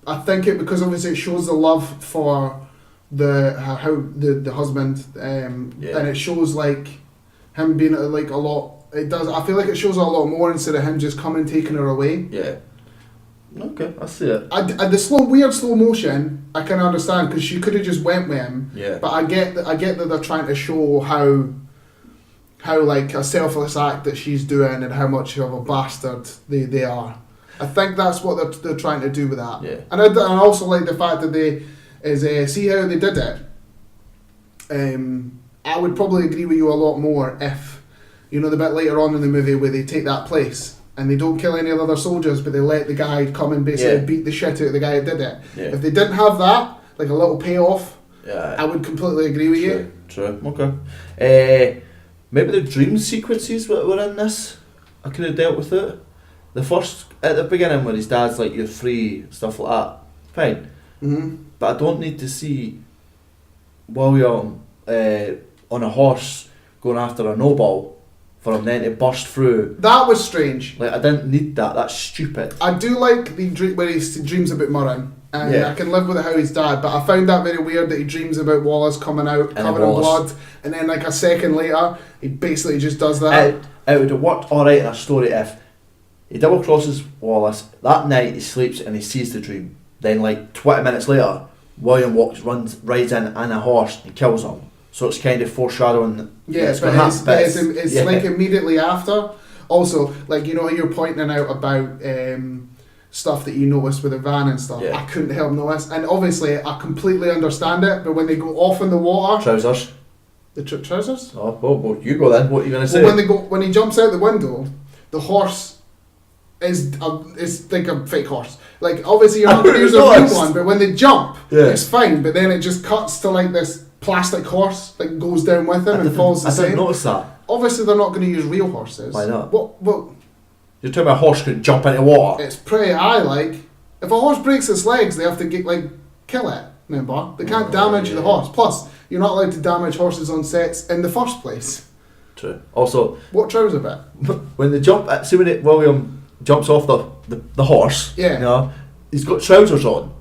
I think it because obviously it shows the love for the husband, and it shows like him being like a lot. It does. I feel like it shows a lot more instead of him just coming taking her away.
Yeah. Okay, I see it.
The weird slow motion, I can understand because she could have just went with him.
Yeah.
But I get that they're trying to show how like a selfless act that she's doing and how much of a bastard they are. I think that's what they're trying to do with that.
Yeah.
And I also like the fact that see how they did it. I would probably agree with you a lot more if, you know, the bit later on in the movie where they take that place and they don't kill any of the other soldiers, but they let the guy come and basically beat the shit out of the guy that did it. Yeah. If they didn't have that, like a little payoff, I would completely agree with you.
True. Okay. Maybe the dream sequences were in this. I could have dealt with it. The first, at the beginning where his dad's like, you're free, stuff like that, fine. Mm-hmm. But I don't need to see William on a horse going after a no-ball for him then to burst through.
That was strange.
Like, I didn't need that. That's stupid.
I do like the dream where he dreams about Murren. And I can live with how he's died, but I found that very weird that he dreams about Wallace coming out covered in blood, and then like a second later, he basically just does that.
It would have worked alright in a story if he double crosses Wallace, that night he sleeps and he sees the dream. Then like 20 minutes later, William rides in a horse and kills him. So it's kind of foreshadowing.
Yeah, but it's like immediately after. Also, like, you know, you're pointing out about stuff that you noticed with the van and stuff. I couldn't help notice, and obviously I completely understand it. But when they go off in the water,
trousers.
The trousers.
Oh, well, you go then. What are you gonna say?
When he jumps out the window, the horse is like a fake horse. Like, obviously you're not going to use a real one, but when they jump, it's fine. But then it just cuts to like this plastic horse that goes down with him and falls the same.
I didn't notice that.
Obviously they're not going to use real horses.
Why not?
What?
You're talking about a horse could jump into water.
It's pretty like if a horse breaks its legs, they have to kill it. Remember, they can't damage the horse. Plus, you're not allowed to damage horses on sets in the first place.
True. Also,
what trouser bit?
When they jump, William jumps off the horse. Yeah. You know, he's got trousers on.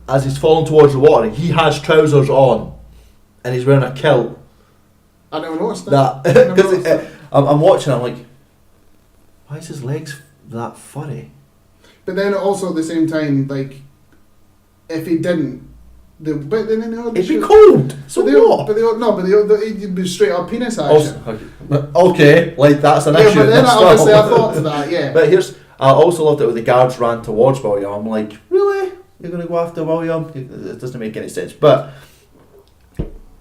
As he's falling towards the water, he has trousers on, and he's wearing a kilt.
I never noticed that.
Because I'm watching. I'm like, why is his legs that furry?
But then also at the same time, like, if he didn't, it'd be
cold. So what?
He'd be straight up penis action.
Okay, like that's an issue.
But then obviously I thought to that, yeah.
But I also loved it when the guards ran towards William. I'm like, really? You're gonna go after William? It doesn't make any sense. But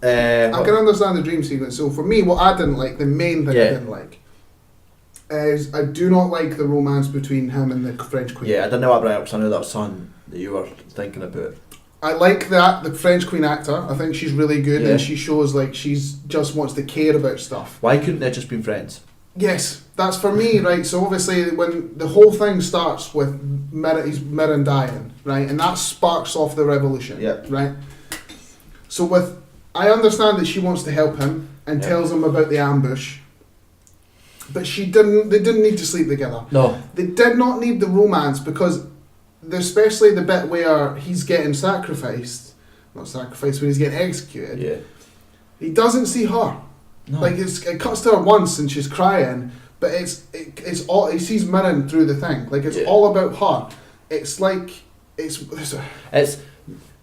I can understand the dream sequence. So for me, what I didn't like, the main thing I didn't like, is I do not like the romance between him and the French Queen.
Yeah, I didn't know what because I knew that was something that you were thinking about.
I like that, the French Queen actor. I think she's really good, and she shows like she's just wants to care about stuff.
Why couldn't they just been friends?
Yes, that's for me, right? So obviously when the whole thing starts with Mirren dying, right? And that sparks off the revolution, right? So I understand that she wants to help him and tells him about the ambush. But they didn't need to sleep together.
No.
They did not need the romance because especially the bit where he's getting sacrificed, not sacrificed, when he's getting executed, he doesn't see her. No. Like it cuts to her once and she's crying, but it's all he sees Mirren through the thing. Like it's all about her. It's like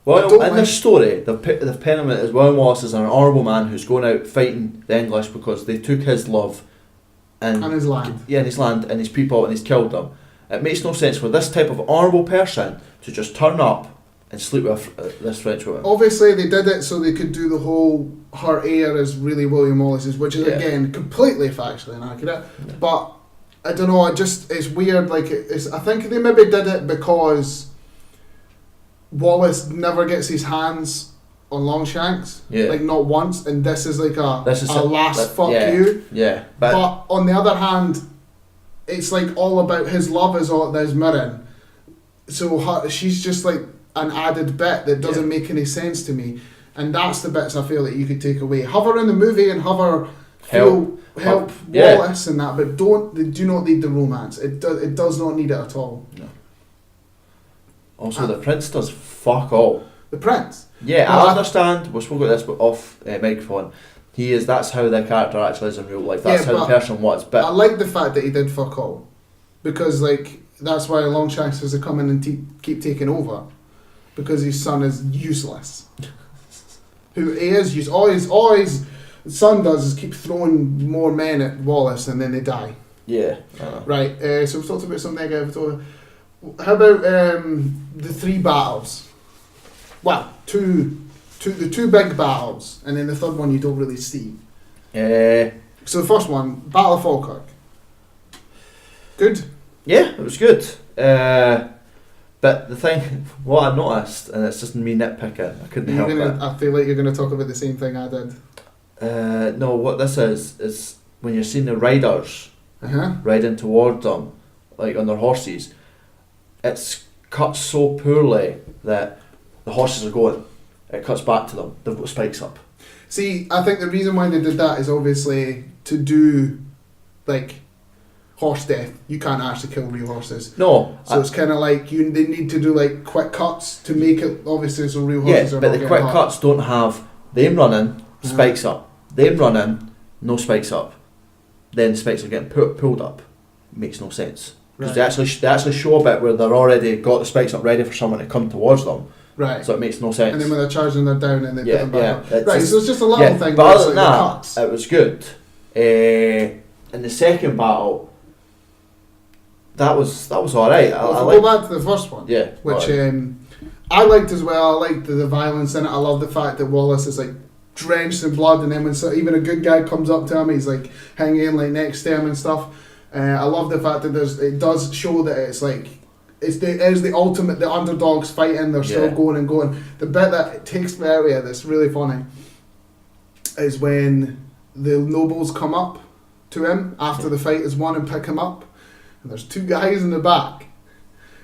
well, in this story, the pen is William Wallace is an honourable man who's going out fighting the English because they took his love and
his land.
Yeah, and his land and his people, and he's killed them. It makes no sense for this type of honourable person to just turn up and sleep with this French woman.
Obviously, they did it so they could do the whole her heir is really William Wallace's, which is again completely factually inaccurate. Yeah. But I don't know. It's weird. Like I think they maybe did it because Wallace never gets his hands on Longshanks, like not once, and this is like a last fuck you.
Yeah,
but on the other hand, it's like all about his love is all there's Mirren, so she's just like an added bit that doesn't make any sense to me, and that's the bits I feel that you could take away. Have her in the movie and have her help Wallace and that, but they do not need the romance. It does not need it at all. No.
Also, the prince does fuck all.
The prince.
Yeah, I understand. We spoke about this, but off microphone. That's how the character actually is in real life. That's how the person was. But
I like the fact that he did fuck all, because like that's why Longshanks has to come in and keep taking over, because his son is useless. Who he is useless. All his son does is keep throwing more men at Wallace, and then they die. Yeah. Right. So we've talked about some negative. How about the three battles? Well, the two big battles, and then the third one you don't really see. So the first one, Battle of Falkirk. Good?
Yeah, it was good. But the thing, what I noticed, and it's just me nitpicking, I couldn't help it.
I feel like you're going to talk about the same thing I did.
No, what this is when you're seeing the riders riding toward them, like on their horses, it's cut so poorly that the horses are going. It cuts back to them. They've got spikes up.
See, I think the reason why they did that is obviously to do, like, horse death. You can't actually kill real horses.
No.
So it's kind of like they need to do like quick cuts to make it obviously so real horses are
but
not
the quick
hurt.
cuts don't have them running, spikes up. Them running, no spikes up. Then the spikes are getting pulled up. Makes no sense. Because they actually show a bit where they're already got the spikes up ready for someone to come towards them.
Right.
So it makes no sense.
And then when they're charging, they're down and they put them back up. Right,
just,
so it's just a little thing.
But other than
like
that,
cuts.
it was good. In the second battle, that was alright.
Go back to the first one.
Yeah.
Which I liked as well. I liked the violence in it. I love the fact that Wallace is like drenched in blood, and then when even a good guy comes up to him, he's like hanging like next to him and stuff. I love the fact that it does show that it's like it is the ultimate, the underdogs fighting, they're still going and going. The bit that takes me out of it that's really funny is when the nobles come up to him after the fight is won and pick him up, and there's two guys in the back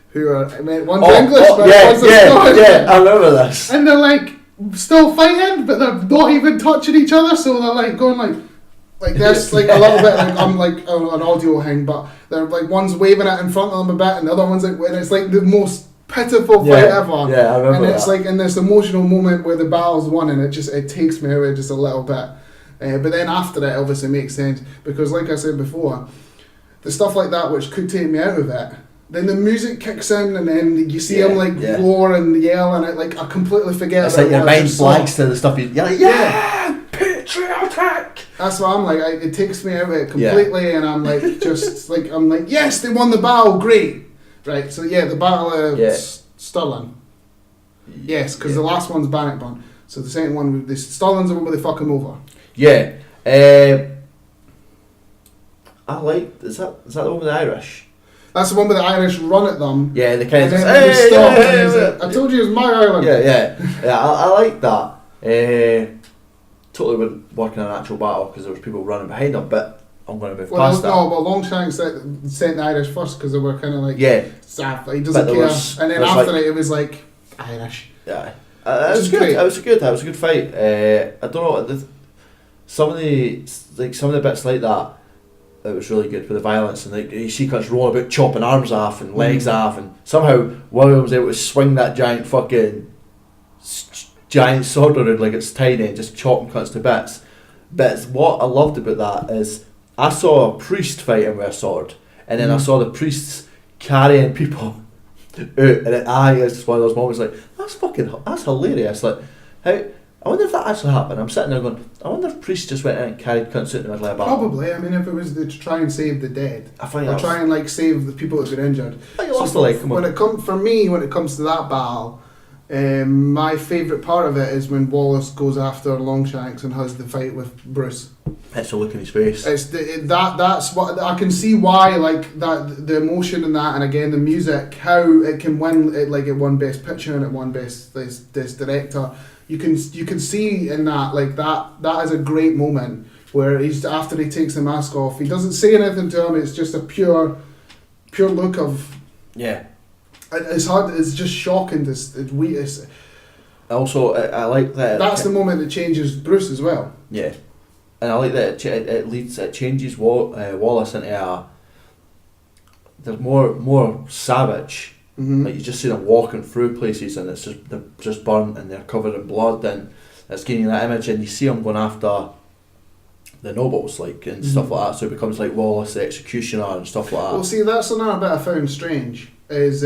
who are, I mean, one's English, but one's Scottish.
Yeah, I remember this.
And they're like still fighting, but they're not even touching each other, so they're like going like this, like a little bit like I'm like an audio thing, but they're like one's waving it in front of them a bit, and the other one's like, and it's like the most pitiful fight ever.
Yeah, I remember.
And it's like in this emotional moment where the battle's won, and it takes me away just a little bit. But then after that, obviously makes sense because, like I said before, the stuff like that which could take me out of it. Then the music kicks in, and then you see him like roar and yell, and like I completely forget.
It's like your mind blanks to the stuff you're like, patriotic.
That's what I'm like. It takes me out of it completely, and I'm like, just like I'm like, yes, they won the battle, great, right? So the battle of Stirling. Yes, because the last one's Bannockburn. So the second one, the Stirling's the one where they fuck him over.
Yeah, I like. Is that the one with the Irish?
That's the one where the Irish run at them.
Yeah, they kind of just,
I told you it was my island.
Yeah. I like that. Totally wouldn't work in an actual battle because there was people running behind them, but I'm going to move past that.
No, but Longshanks sent the Irish first because they were kind of like, Saff, he doesn't care. And then after it was like, Irish.
Yeah. It was good. It was a good fight. I don't know, some of the bits like that, it was really good with the violence, and you see cuts rolling about chopping arms off and legs off, and somehow William was able to swing that giant sword around like it's tiny and just chop and cuts to bits. But what I loved about that is I saw a priest fighting with a sword, and then I saw the priests carrying people out, and it's just one of those moments like that's hilarious. Like how. I wonder if that actually happened. I'm sitting there going, I wonder if priests just went in and carried cunts out in the middle of a battle.
Probably. I mean, if it was to try and save the dead,
or
try and like save the people that have been injured. When it comes to that battle, my favourite part of it is when Wallace goes after Longshanks and has the fight with Bruce.
It's a look in his face.
That's what I can see why, like that, the emotion in that, and again the music, how it can win. It won Best Picture and it won Best Director. You can see in that, like that is a great moment where he's, after he takes the mask off, he doesn't say anything to him. It's just a pure look of It's hard. It's just shocking.
Also, I like that.
That's the moment that changes Bruce as well.
Yeah, and I like that it changes Wallace into they're more savage.
Mm-hmm.
Like you just see them walking through places, and they're just burnt and they're covered in blood, and it's giving you that image. And you see them going after the nobles, like and stuff like that. So it becomes like Wallace the executioner and stuff like that.
Well, see, that's another bit I found strange. Is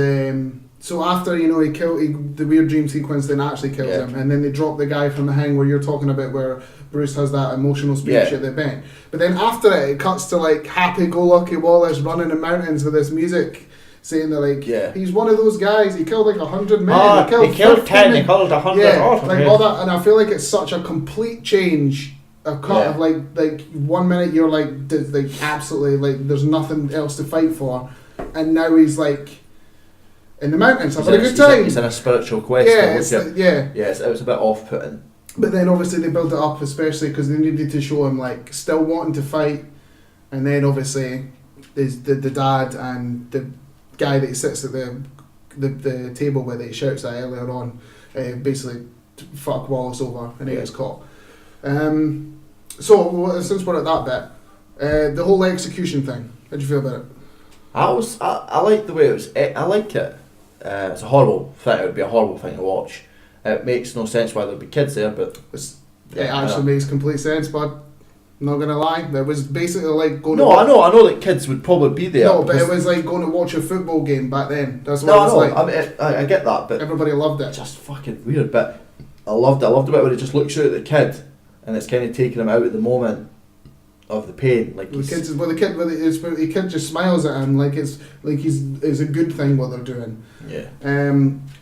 so after the weird dream sequence, then actually kills him, and then they drop the guy from the hang where you're talking about, where Bruce has that emotional speech at the event. But then after it cuts to like happy-go-lucky Wallace running in mountains with this music. Saying that like he's one of those guys. He killed like 100 men.
He killed 10. He killed 100.
Yeah, all that, and I feel like it's such a complete change. Of like 1 minute you're like absolutely like there's nothing else to fight for, and now he's like in the mountains having a good time.
He's in a spiritual quest. Yes, it was a bit off-putting.
But then obviously they built it up, especially because they needed to show him like still wanting to fight, and then obviously there's the dad and the guy that sits at the table where he shouts at earlier on, basically fuck Wallace over, and he gets caught. So since we're at that bit, the whole execution thing. How do you feel about it?
I like the way it was. I like it. It's a horrible thing. It would be a horrible thing to watch. It makes no sense why there'd be kids there, but
it actually makes complete sense. But I'm not gonna lie, there was basically like going.
No, I know that kids would probably be there.
No, but it was like going to watch a football game back then. That's what it was like.
I mean, I get that, but
everybody loved it.
Just fucking weird. But I loved it. I loved the bit where it just looks out at the kid, and it's kind of taking him out at the moment of the pain. Like
the kid just smiles at him like it's a good thing what they're doing.
Yeah.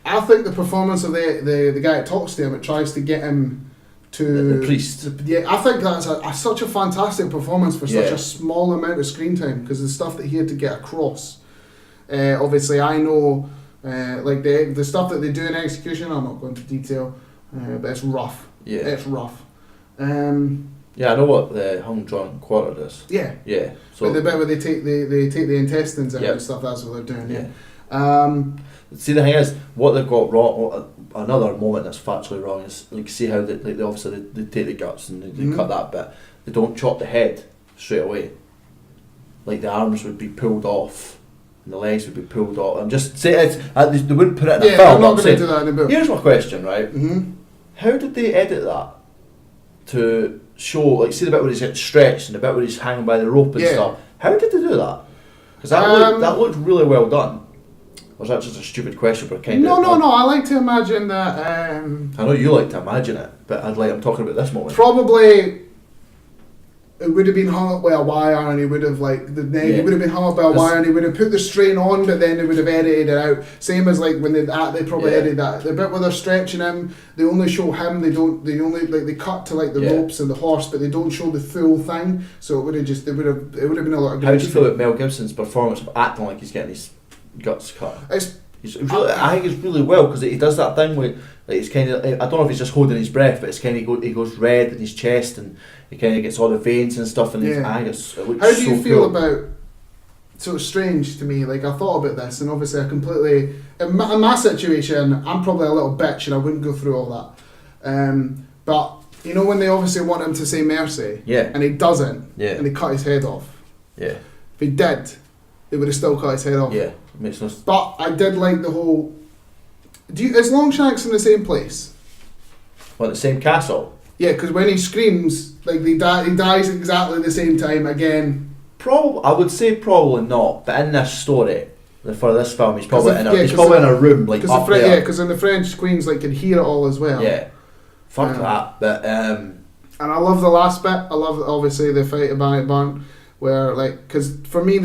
I think the performance of the guy that talks to him, it tries to get him to
the priest.
I think that's such a fantastic performance for such a small amount of screen time, because the stuff that he had to get across. Obviously, I know like the stuff that they do in execution. I'm not going into detail, but it's rough.
Yeah,
it's rough.
Yeah, I know what the hung, drawn, and quartered is.
Yeah.
Yeah.
So but the bit where they take the intestines out and stuff, that's what they're doing. Yeah.
See, the thing is, what they've got wrong. Another moment that's factually wrong is like see how they obviously they take the guts and they cut that bit. They don't chop the head straight away. Like the arms would be pulled off and the legs would be pulled off. I'm just saying they wouldn't put it in a film.
I'm not going to do that in a book.
Here's my question, right?
Mm-hmm.
How did they edit that to show, like, see the bit where he's getting stretched and the bit where he's hanging by the rope and stuff? How did they do that? Because that looked really well done. Or is that just a stupid question? But kind of.
No. I like to imagine that.
I know you like to imagine it, but I'm talking about this moment.
Probably, it would have been hung up by a wire, and he would have like the neck. He would have been hung up by a wire, and he would have put the strain on, but then they would have edited it out. Same as like when they probably edited that. The bit where they're stretching him, they only show him. They only they cut to like the ropes and the horse, but they don't show the full thing. So it would have been a lot of.
How do you feel about Mel Gibson's performance of acting like he's getting his guts cut? I think it's really well, because he does that thing where like, it's kind of, I don't know if he's just holding his breath, but it's kind of he goes red in his chest and he kind of gets all the veins and stuff, and I think it looks.
How do you feel
cool.
about? So it's strange to me. Like I thought about this, and obviously I completely in my situation, I'm probably a little bitch, and I wouldn't go through all that. But you know when they obviously want him to say mercy, and he doesn't, and they cut his head off. Yeah. If he did, they would have still cut his head off.
Yeah. Makes no.
But I did like the whole. Is Longshanks in the same place?
What, the same castle?
Yeah, because when he screams, like he dies exactly the same time again.
I would say probably not. But in this story, for this film, he's probably in a room like up there.
Yeah, because in the French Queens, like, can hear it all as well.
Yeah. Fuck that. But
and I love the last bit. I love obviously the fight at Bannock Barn. Where like, because for me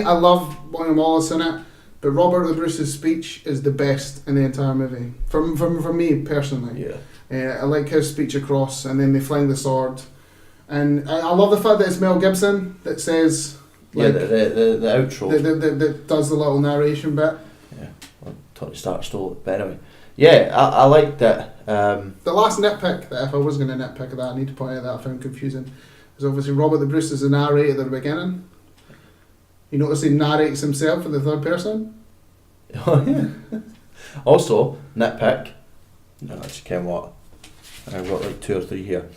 I love William Wallace in it, but Robert the Bruce's speech is the best in the entire movie. From me personally, I like his speech across, and then they fling the sword, and I love the fact that it's Mel Gibson that says like
the outro
that does the little narration bit.
Yeah, well, Tony Stark stole it, but anyway, I liked that.
The last nitpick that if I was going to nitpick of that, I need to point out that I found confusing. Because obviously Robert the Bruce is the narrator at the beginning. You notice he narrates himself in the third person?
Oh yeah. Also, nitpick. No, actually came what? I've got like 2 or 3 here.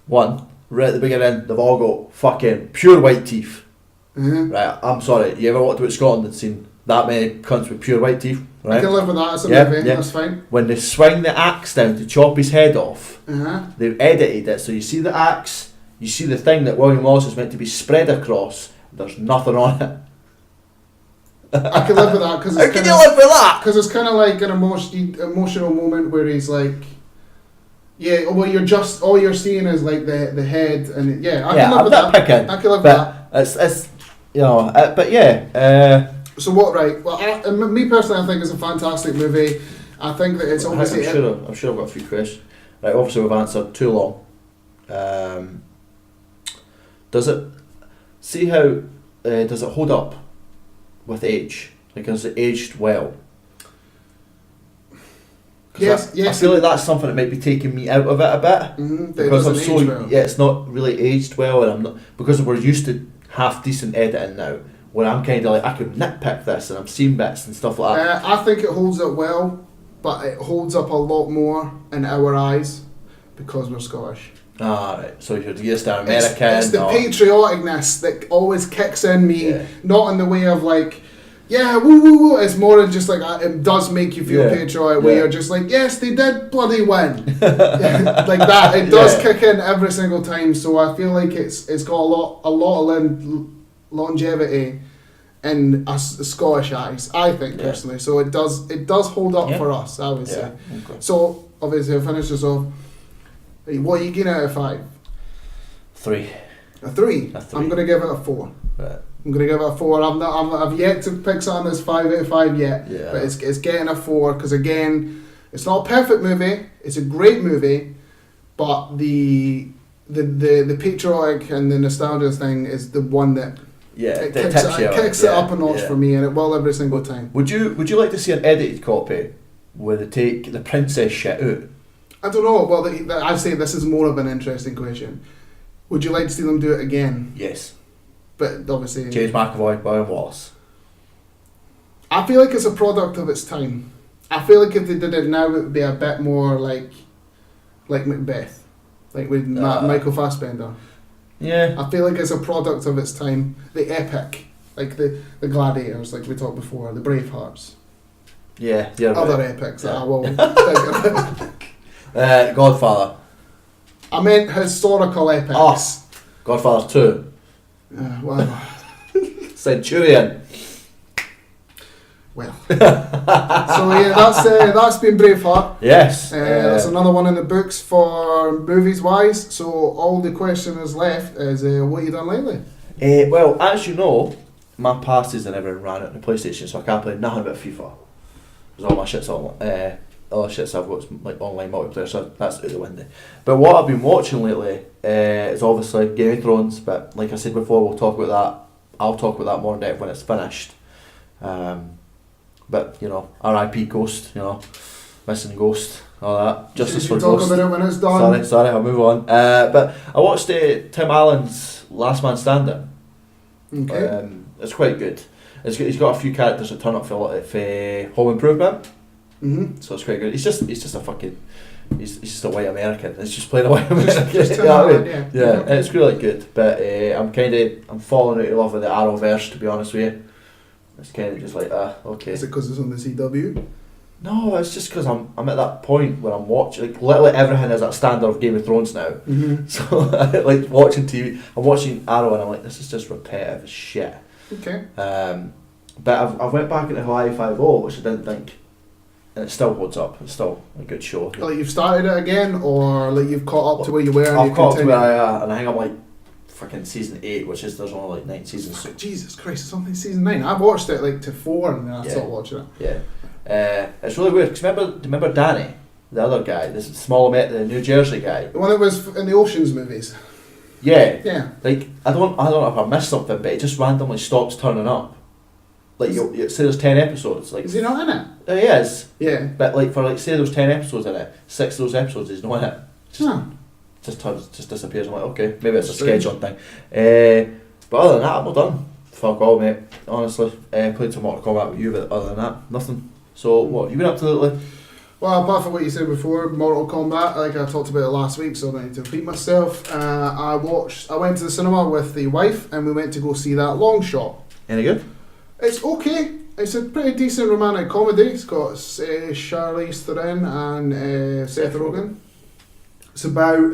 One, right at the beginning, they've all got fucking pure white teeth. Mm-hmm. Right, I'm sorry, you ever walked about Scotland and seen that many cunts with pure white teeth? Right?
I can live with that, it's a movie, that's fine.
When they swing the axe down to chop his head off, they've edited it, so you see the axe, you see the thing that William Wallace is meant to be spread across, there's nothing on it.
I can live with that. Cause
how can you live with that?
Because it's kind of like an emotional moment where he's like, yeah, well, all you're seeing is like the head, and I can live with that. I can live with that.
It's but yeah.
So what? Right. Well, me personally, I think it's a fantastic movie. I think that it's obviously.
I'm sure I've got a few questions. Right. Obviously, we've answered too long. Does it see how does it hold up with age? Like, has it aged well?
Yes.
I feel like that's something that might be taking me out of it a bit, because I'm so it's not really aged well, and I'm not, because we're used to half decent editing now, where I'm kind of like, I could nitpick this and I'm seeing bits and stuff like that.
I think it holds up well, but it holds up a lot more in our eyes because we're Scottish.
Ah, right. So you're just an American.
It's the patrioticness that always kicks in me, not in the way of like, yeah, woo woo woo. It's more than just like it does make you feel patriotic, where you're just like, yes, they did bloody win, like that. It does kick in every single time. So I feel like it's got a lot of longevity in us Scottish eyes, I think personally. So it does hold up for us, I would say. Okay. So obviously, I'll finish this off. What are you getting out of 5?
3.
A 3. I'm gonna give it a 4.
Right.
I'm gonna give it a 4. I've yet to pick something that's 5 out of 5 yet.
Yeah.
But it's getting a 4 because again, it's not a perfect movie. It's a great movie, but the patriotic and the nostalgia thing is the one that kicks it up a notch for me, and it will every single time.
Would you like to see an edited copy where they take the princess shit out?
I don't know. Well, I'd say this is more of an interesting question. Would you like to see them do it again?
Yes.
But obviously...
James McAvoy, Brian Wallace.
I feel like it's a product of its time. I feel like if they did it now, it would be a bit more like Macbeth. Like with Michael Fassbender.
Yeah.
I feel like it's a product of its time. The epic. Like the Gladiators, like we talked before. The Bravehearts.
Yeah.
Other epics that I will think about.
Godfather.
I meant historical epics.
Oh, Godfather 2.
Whatever.
Centurion.
Well. So yeah, that's been Braveheart.
Yes.
That's another one in the books for movies wise. So all the question is left is what you done lately?
Well, as you know, my passes and everything ran out on the PlayStation, so I can't play nothing but FIFA. Because all my shit's on. All the shits I've got is like online multiplayer, so that's out the window. But what I've been watching lately is obviously Game of Thrones, but like I said before, we'll talk about that. I'll talk about that more in depth when it's finished. But you know, R.I.P. Ghost, you know, missing Ghost, all that. Justice for
talk
Ghost.
About it when it's done.
Sorry, I'll move on. But I watched Tim Allen's Last Man Standing.
Okay.
It's quite good. He's got a few characters that turn up for Home Improvement.
Mm-hmm.
So it's quite good. He's just a fucking. He's just a white American. He's just playing a white American.
Just
you know what I mean?
Yeah.
And it's really good. But I'm falling out of love with the Arrowverse, to be honest with you. It's kind of just like okay.
Is it because it's on the CW?
No, it's just because I'm at that point where I'm watching like literally everything is that standard of Game of Thrones now.
Mm-hmm.
So I like watching TV. I'm watching Arrow and I'm like, this is just repetitive as shit.
Okay.
But I've went back into Hawaii 5-0, which I didn't think. And it still holds up. It's still a good show.
Like you've started it again, or like you've caught up to where you were?
I've caught up to where I and I think I'm like fucking season 8, which is there's only like 9 seasons.
So Jesus Christ, it's only season 9. I've watched it like to 4 and then I stopped watching it.
Yeah, it's really weird. Cause remember Danny, the other guy, this the New Jersey guy,
the one that was in the Ocean's movies.
Yeah. Like I don't know if I missed something, but it just randomly stops turning up. Like you say there's 10 episodes. Like
is he not in it?
He is.
Yeah.
But like for like say there's 10 episodes in it, 6 of those episodes he's not in it. Just disappears. I'm like, okay, maybe it's a scheduling thing. But other than that, I'm not done. Fuck all, mate. Honestly, played some Mortal Kombat with you, but other than that, nothing. So what you been up to lately?
Well, apart from what you said before, Mortal Kombat, like I talked about it last week, so I don't need to repeat myself. I went to the cinema with the wife, and we went to go see that Long Shot.
Any good?
It's okay. It's a pretty decent romantic comedy. It's got Charlize Theron and Seth Rogen. It's about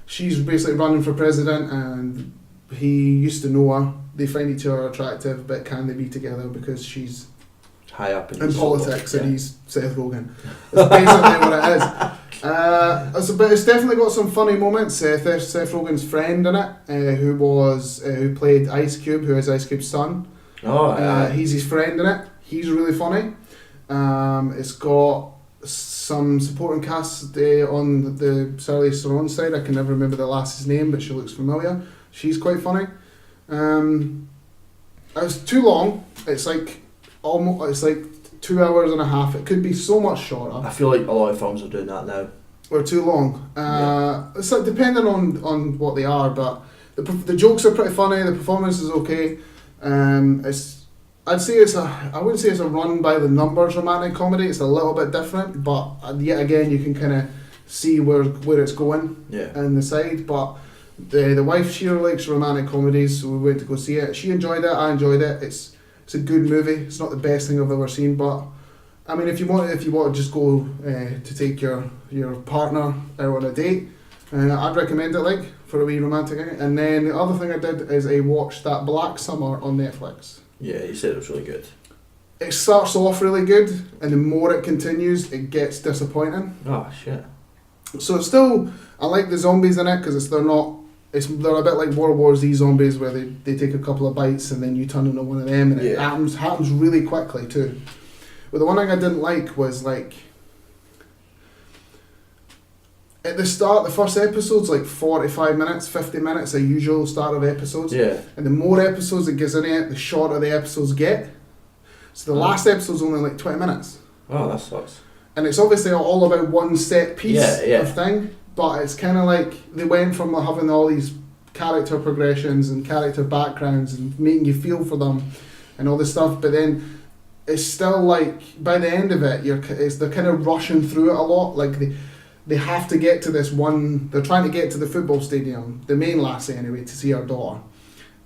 she's basically running for president, and he used to know her. They find each other attractive, but can they be together because she's
high up in
politics and he's Seth Rogen. That's basically what it is. It's definitely got some funny moments. Seth Rogen's friend in it, who played Ice Cube, who is Ice Cube's son. He's his friend in it. He's really funny. It's got some supporting cast on the Charlize Theron side. I can never remember the lass's name, but she looks familiar. She's quite funny. It's too long. It's like 2 hours and a half. It could be so much shorter.
I feel like a lot of films are doing that now.
Or too long. It's like depending on what they are, but the jokes are pretty funny. The performance is okay. I wouldn't say it's a run by the numbers romantic comedy. It's a little bit different, but yet again you can kind of see where it's going and decide. But the wife, she likes romantic comedies, so we went to go see it. She enjoyed it, I enjoyed it. It's a good movie. It's not the best thing I've ever seen, but I mean, if you want to just go to take your partner out on a date, I'd recommend it, like, for a wee romantic thing. And then the other thing I did is I watched that Black Summer on Netflix.
Yeah, you said it was really good.
It starts off really good, and the more it continues, it gets disappointing.
Oh shit.
So it's still, I like the zombies in it because they're a bit like World War Z zombies where they take a couple of bites and then you turn into one of them, and it happens really quickly too. But the one thing I didn't like was, like, at the start, the first episode's like 45 minutes, 50 minutes, a usual start of episodes.
Yeah.
And the more episodes it gives in it, the shorter the episodes get. So the last episode's only like 20 minutes.
Oh, that sucks.
And it's obviously all about one set piece
of
thing, but it's kind of like they went from having all these character progressions and character backgrounds and making you feel for them and all this stuff, but then it's still like, by the end of it, they're kind of rushing through it a lot. Like they have to get to this one, they're trying to get to the football stadium, the main lassie anyway, to see her daughter.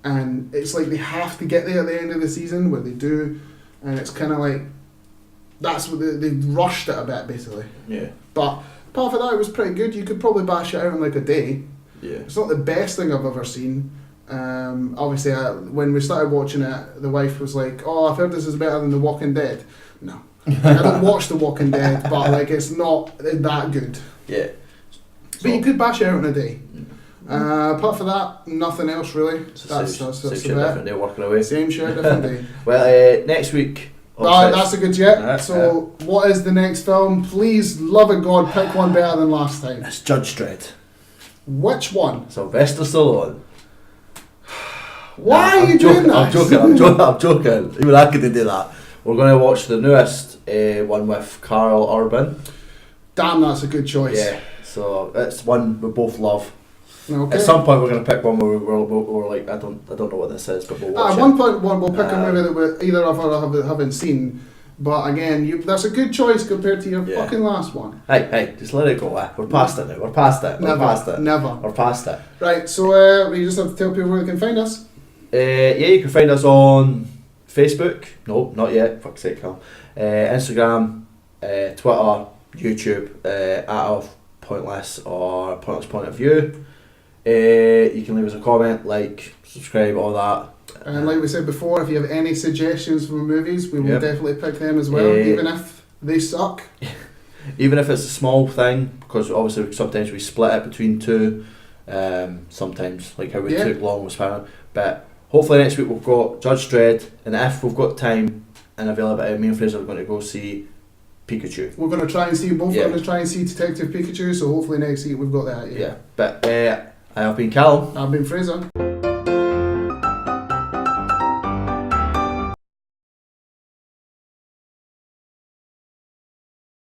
And it's like they have to get there at the end of the season, where they do, and it's kind of like, that's what they've rushed it a bit, basically.
Yeah.
But apart from that, it was pretty good. You could probably bash it out in like a day.
Yeah.
It's not the best thing I've ever seen. Obviously, when we started watching it, the wife was like, "Oh, I've heard this is better than The Walking Dead." No, I don't watch The Walking Dead, but like it's not that good.
Yeah.
But you could bash it out in a day. Apart from that, nothing else really. That's
same shit, different day, working away.
Same shit, different day.
Well, next week.
That's a good jet. So, what is the next film? Please, love of God, pick one better than last time.
It's Judge Dredd.
Which one?
Sylvester Stallone.
Why are you doing that?
I'm joking. Even I couldn't do that. We're going to watch the newest one with Carl Urban.
Damn, that's a good choice.
Yeah, so it's one we both love.
Okay.
At some point we're going to pick one where we're like, I don't know what this is, but we'll watch
At one point we'll pick a movie that we either of us haven't seen. But again, that's a good choice compared to your fucking last one.
Hey, just let it go. We're past it now. We're past it.
Never.
We're past it.
Right, so we just have to tell people where they can find us.
You can find us on Facebook. No, not yet. Fuck's sake, Carl. Instagram, Twitter, YouTube, at Pointless or Pointless Point of View. You can leave us a comment, like, subscribe, all that.
And like we said before, if you have any suggestions for movies, we will definitely pick them as well, even if they suck.
Even if it's a small thing, because obviously sometimes we split it between two. Sometimes, like how we took long with Spiderman. But hopefully next week we've got Judge Dredd, and if we've got time and availability, me and Fraser are going to go see Pikachu.
We're going to try and see going to try and see Detective Pikachu, so hopefully next week we've got that.
But I have been Callum.
I've been Fraser.